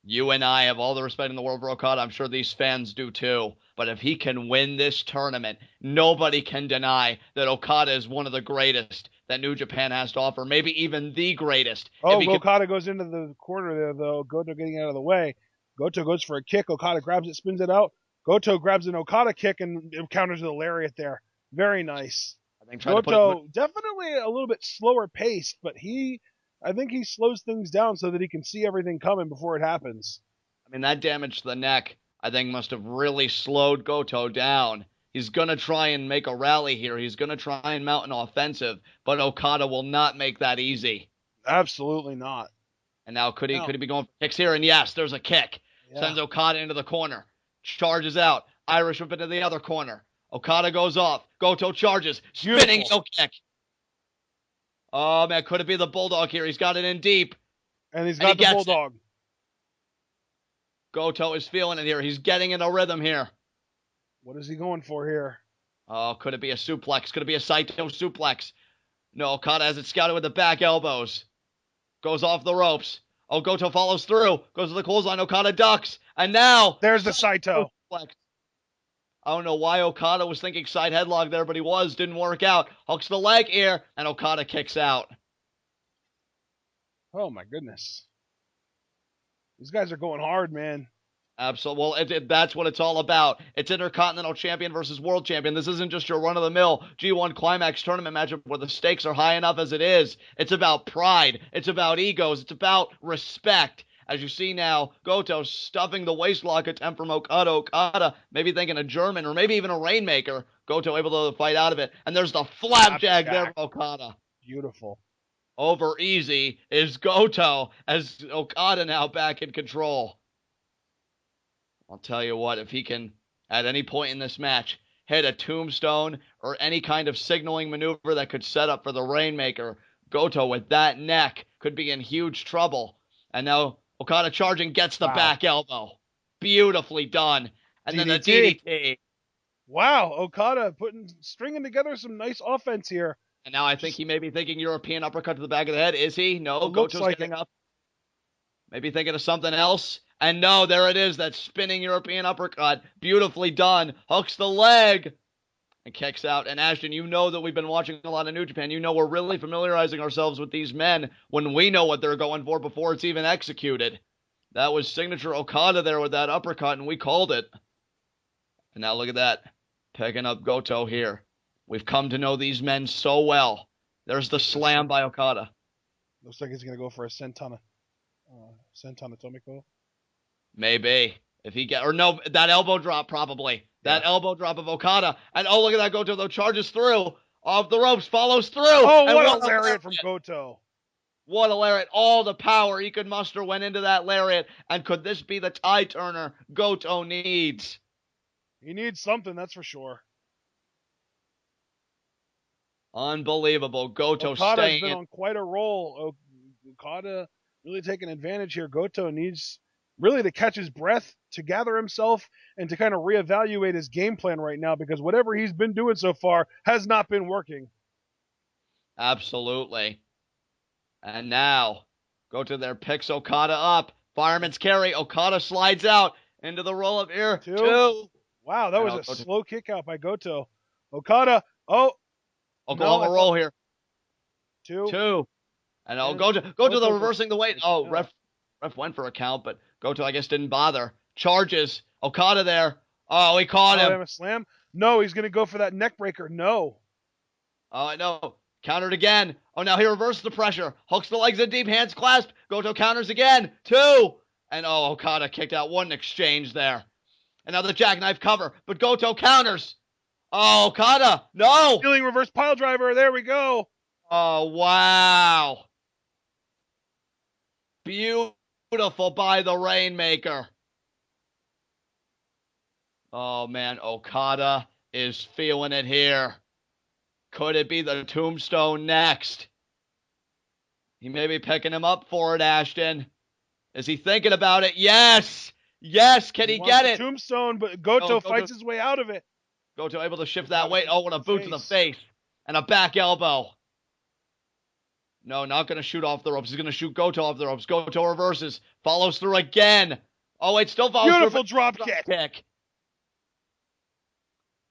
You and I have all the respect in the world for Okada. I'm sure these fans do too. But if he can win this tournament, nobody can deny that Okada is one of the greatest that New Japan has to offer. Maybe even the greatest. If Oh, he can. Okada goes into the corner there, though. Goto getting out of the way. Goto goes for a kick. Okada grabs it, spins it out. Goto grabs an Okada kick and counters the lariat there. Very nice. I think try to put Goto definitely a little bit slower paced, but I think he slows things down so that he can see everything coming before it happens. I mean, that damage to the neck, I think, must have really slowed Goto down. He's going to try and make a rally here. He's going to try and mount an offensive, but Okada will not make that easy. Absolutely not. And now could he be going for kicks here? And yes, there's a kick. Yeah. Sends Okada into the corner. Charges out. Irish whip into the other corner. Okada goes off. Goto charges. Spinning heel kick. Oh, man, could it be the Bulldog here? He's got it in deep. And he's got the Bulldog. Goto is feeling it here. He's getting in a rhythm here. What is he going for here? Oh, could it be a suplex? Could it be a Saito suplex? No, Okada has it scouted with the back elbows. Goes off the ropes. Oh, Goto follows through. Goes to the clothesline. Okada ducks. And now... There's the Saito. Suplex. I don't know why Okada was thinking side headlock there, but he was. Didn't work out. Hooks the leg here, and Okada kicks out. Oh, my goodness. These guys are going hard, man. Absolutely. Well, that's what it's all about. It's Intercontinental Champion versus World Champion. This isn't just your run-of-the-mill G1 Climax tournament matchup where the stakes are high enough as it is. It's about pride. It's about egos. It's about respect. As you see now, Goto stuffing the waistlock attempt from Okada. Okada maybe thinking a German or maybe even a Rainmaker. Goto able to fight out of it. And there's the flapjack there from Okada. Beautiful. Over easy is Goto as Okada now back in control. I'll tell you what, if he can, at any point in this match, hit a tombstone or any kind of signaling maneuver that could set up for the Rainmaker, Goto with that neck could be in huge trouble. And now Okada charging gets the back elbow. Beautifully done. And then the DDT. Wow, Okada stringing together some nice offense here. And now I think he may be thinking European uppercut to the back of the head. Is he? No, Goto's getting up. Maybe thinking of something else. And no, there it is, that spinning European uppercut. Beautifully done. Hooks the leg. And kicks out. And Ashton, you know that we've been watching a lot of New Japan. You know we're really familiarizing ourselves with these men when we know what they're going for before it's even executed. That was signature Okada there with that uppercut, and we called it. And now look at that. Picking up Goto here. We've come to know these men so well. There's the slam by Okada. Looks like he's going to go for a Senton Tomiko. Maybe. If he or no, that elbow drop probably. That elbow drop of Okada. And oh, look at that Goto though. Charges through. Off the ropes. Follows through. Oh, and what a lariat from Goto. What a lariat. All the power he could muster went into that lariat. And could this be the tie turner Goto needs? He needs something, that's for sure. Unbelievable. Goto Okada's staying been on quite a roll. Okada really taking advantage here. Goto needs really to catch his breath, to gather himself, and to kind of reevaluate his game plan right now, because whatever he's been doing so far has not been working. Absolutely. And now, Goto there picks Okada up. Fireman's carry. Okada slides out into the roll-up here. Two. Wow, that was a slow kick out by Goto. Okada, Oklahoma roll here. Two. And Goto the reversing the weight. Oh, ref went for a count, but Goto, I guess, didn't bother. Charges. Okada there. Oh, he caught him. A slam? No, he's going to go for that neck breaker. No. Oh, no. Countered again. Oh, now he reversed the pressure. Hooks the legs in deep, hands clasped. Goto counters again. Two. And Okada kicked out. One exchange there. And now the jackknife cover, but Goto counters. Oh, Okada. No. Stealing reverse pile driver. There we go. Oh, wow. Beautiful by the Rainmaker. Oh, man. Okada is feeling it here. Could it be the tombstone next? He may be picking him up for it, Ashton. Is he thinking about it? Yes. Yes. Can he get it? Tombstone, but Goto fights his way out of it. Goto able to shift that weight. Oh, what a boot to the face. And a back elbow. No, not going to shoot off the ropes. He's going to shoot Goto off the ropes. Goto reverses. Follows through again. Oh, wait, still follows through. Beautiful drop kick.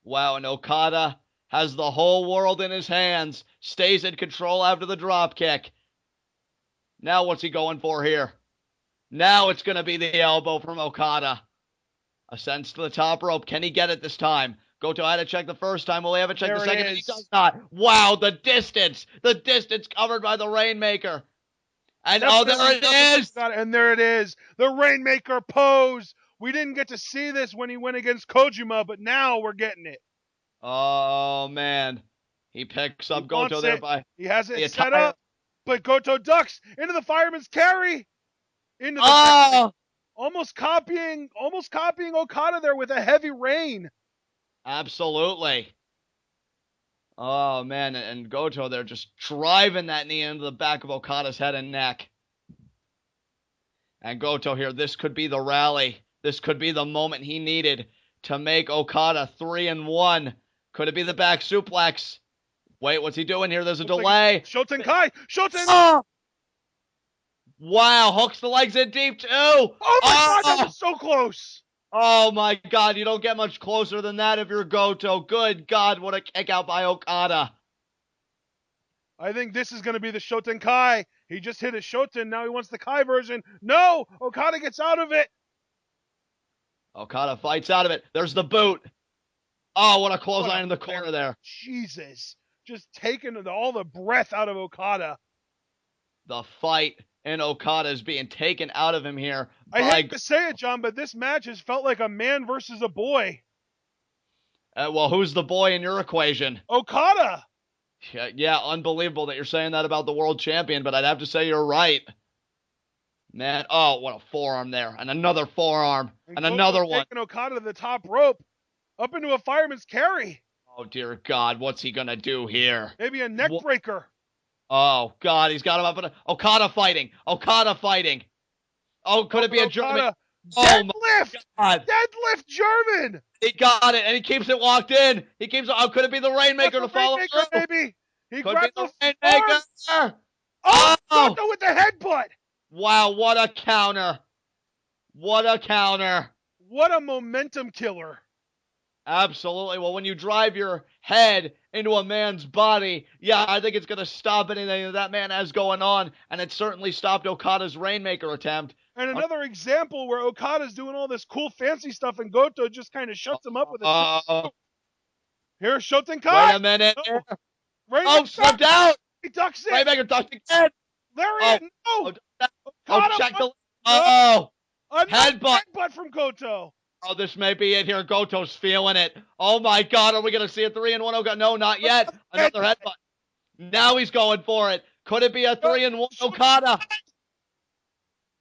Wow, and Okada has the whole world in his hands. Stays in control after the drop kick. Now what's he going for here? Now it's going to be the elbow from Okada. Ascends to the top rope. Can he get it this time? Goto had to check the first time. Will he have it check the second? And he does not. Wow, the distance. The distance covered by the Rainmaker. And there it is. And there it is. The Rainmaker pose. We didn't get to see this when he went against Kojima, but now we're getting it. Oh, man. He picks up Goto there by... He has it set up, but Goto ducks into the fireman's carry. Into the almost copying Okada there with a heavy rain. Absolutely. Oh, man. And Goto there just driving that knee into the back of Okada's head and neck. And Goto here, this could be the rally. This could be the moment he needed to make Okada 3-1. Could it be the back suplex? Wait, what's he doing here? There's a delay. Shoten Kai. Shoten. Oh! Wow, hooks the legs in deep too. Oh my God, that was so close. Oh my God, you don't get much closer than that if you're Goto. Good God, what a kick out by Okada. I think this is going to be the Shoten Kai. He just hit a Shoten, now he wants the Kai version. No, Okada gets out of it. Okada fights out of it. There's the boot. Oh, what a clothesline in the corner there. Jesus, just taking all the breath out of Okada. The fight in Okada is being taken out of him here. I hate to say it, John, but this match has felt like a man versus a boy. Well, who's the boy in your equation? Okada. Yeah, unbelievable that you're saying that about the world champion, but I'd have to say you're right. Man, oh, what a forearm there. And another forearm. And another one. Taking Okada to the top rope. Up into a fireman's carry. Oh, dear God. What's he going to do here? Maybe a neck breaker. Oh, God. He's got him up in a... Okada fighting. Okada fighting. Oh, could it be a German? Deadlift. Deadlift German. He got it, and he keeps it walked in. He keeps it. Oh, could it be the Rainmaker to follow through? Maybe. He could be the Rainmaker. Oh, Goto with the headbutt. Wow, what a counter. What a counter. What a momentum killer. Absolutely. Well, when you drive your head into a man's body, yeah, I think it's going to stop anything that man has going on, and it certainly stopped Okada's Rainmaker attempt. And another example where Okada's doing all this cool fancy stuff and Goto just kind of shuts him up with a Here's Shoten Kai. Wait a minute. Oh, slipped out. He ducks it. Rainmaker ducked again. There he is. No. Check the... Headbutt from Goto. Oh, this may be it here. Goto's feeling it. Oh, my God. Are we going to see a 3-1 Okada? No, not yet. Another headbutt. Now he's going for it. Could it be a 3-1 Okada?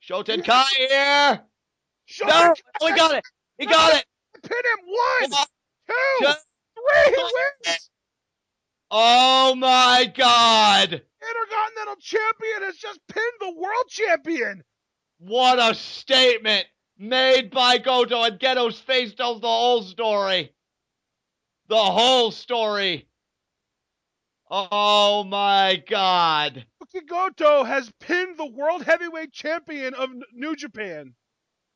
Shoten Kai here. No, he got it. He got it. Pin him. 1, 2, 3. He wins. Oh, my God. Intercontinental Champion has just pinned the World Champion. What a statement made by Goto, and Geto's face tells the whole story. The whole story. Oh, my God. Goto has pinned the World Heavyweight Champion of New Japan.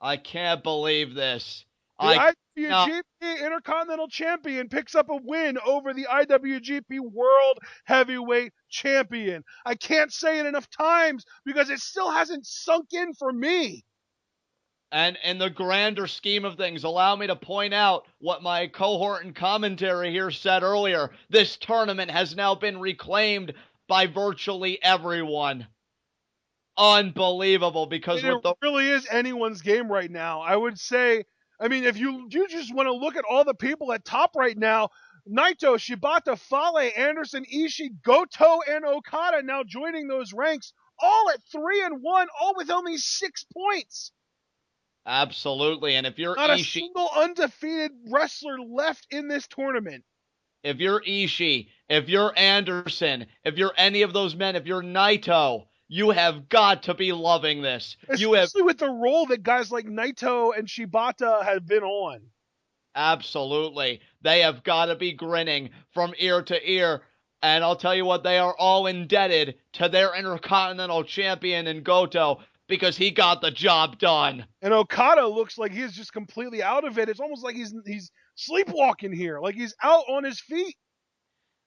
I can't believe this. The IWGP Intercontinental Champion picks up a win over the IWGP World Heavyweight Champion. I can't say it enough times because it still hasn't sunk in for me. And in the grander scheme of things, allow me to point out what my cohort and commentary here said earlier. This tournament has now been reclaimed by virtually everyone. Unbelievable, because it really is anyone's game right now. I would say, I mean, if you just want to look at all the people at top right now, Naito, Shibata, Fale, Anderson, Ishii, Goto, and Okada now joining those ranks, all at 3-1, all with only 6 points. Absolutely, and if you're not Ishii, a single undefeated wrestler left in this tournament. If you're Ishii, if you're Anderson, if you're any of those men, if you're Naito, you have got to be loving this. Especially with the role that guys like Naito and Shibata have been on. Absolutely. They have got to be grinning from ear to ear And I'll tell you what, they are all indebted to their Intercontinental Champion in Goto because he got the job done. And Okada looks like he's just completely out of it. It's almost like he's sleepwalking here, like he's out on his feet.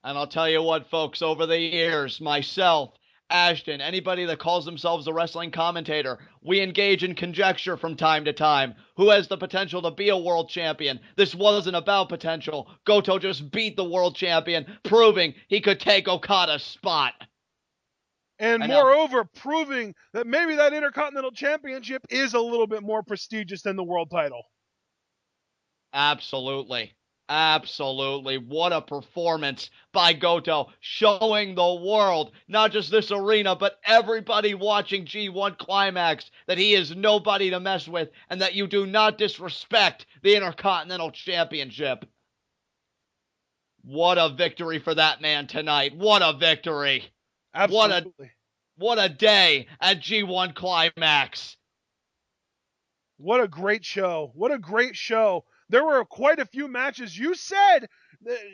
And I'll tell you what, folks, over the years, myself, Ashton, anybody that calls themselves a wrestling commentator, we engage in conjecture from time to time. Who has the potential to be a world champion? This wasn't about potential. Goto just beat the world champion, proving he could take Okada's spot. And moreover, proving that maybe that Intercontinental Championship is a little bit more prestigious than the world title. Absolutely. Absolutely. What a performance by Goto, showing the world, not just this arena, but everybody watching G1 Climax, that he is nobody to mess with and that you do not disrespect the Intercontinental Championship. What a victory for that man tonight. What a victory. Absolutely. What a day at G1 Climax. What a great show. What a great show. There were quite a few matches. You said,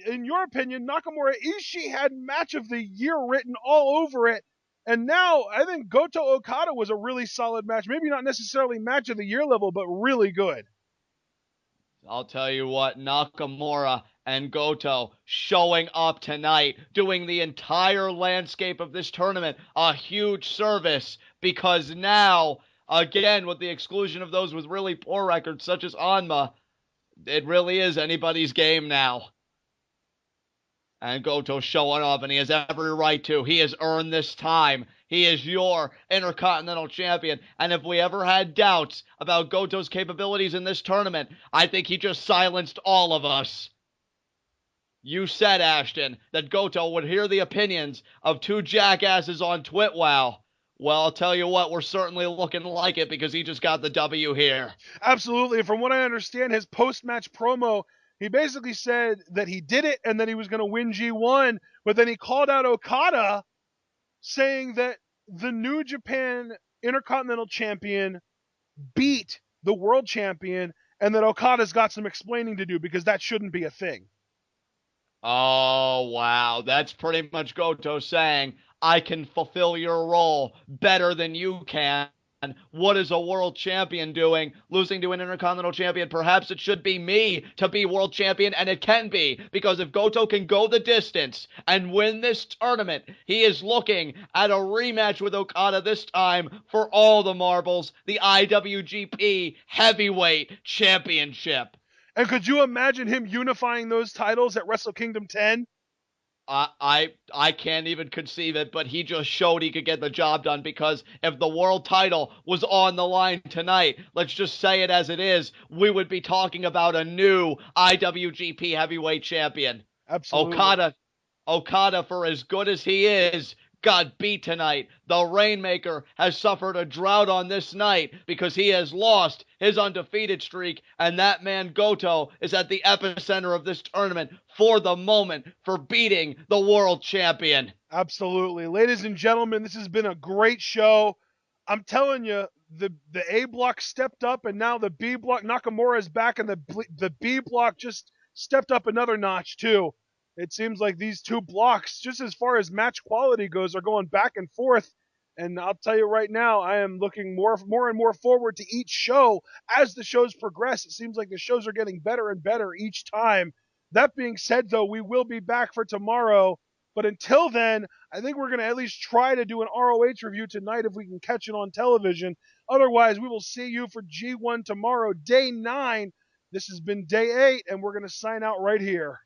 in your opinion, Nakamura Ishii had match of the year written all over it. And now I think Goto Okada was a really solid match. Maybe not necessarily match of the year level, but really good. I'll tell you what, Nakamura and Goto showing up tonight, doing the entire landscape of this tournament a huge service, because now, again, with the exclusion of those with really poor records such as Honma, it really is anybody's game now. And Goto showing up, and he has every right to. He has earned this time. He is your Intercontinental Champion. And if we ever had doubts about Goto's capabilities in this tournament, I think he just silenced all of us. You said, Ashton, that Goto would hear the opinions of two jackasses on TwitWow. Well, I'll tell you what, we're certainly looking like it because he just got the W here. Absolutely. From what I understand, his post-match promo, he basically said that he did it and that he was going to win G1, but then he called out Okada, saying that the New Japan Intercontinental Champion beat the World Champion and that Okada's got some explaining to do because that shouldn't be a thing. Oh, wow. That's pretty much Goto saying, I can fulfill your role better than you can. What is a world champion doing? Losing to an Intercontinental Champion? Perhaps it should be me to be world champion, and it can be, because if Goto can go the distance and win this tournament, he is looking at a rematch with Okada, this time for all the marbles, the IWGP Heavyweight Championship. And could you imagine him unifying those titles at Wrestle Kingdom 10? I can't even conceive it, but he just showed he could get the job done, because if the world title was on the line tonight, let's just say it as it is, we would be talking about a new IWGP Heavyweight Champion. Absolutely. Okada, for as good as he is, got beat tonight. The Rainmaker has suffered a drought on this night because he has lost his undefeated streak, and that man Goto is at the epicenter of this tournament for the moment for beating the world champion. Absolutely. Ladies and gentlemen, this has been a great show. I'm telling you, the A block stepped up, and now the B block, Nakamura is back, and the B block just stepped up another notch too. It seems like these two blocks, just as far as match quality goes, are going back and forth. And I'll tell you right now, I am looking more and more forward to each show as the shows progress. It seems like the shows are getting better and better each time. That being said, though, we will be back for tomorrow. But until then, I think we're going to at least try to do an ROH review tonight if we can catch it on television. Otherwise, we will see you for G1 tomorrow, day 9. This has been day 8, and we're going to sign out right here.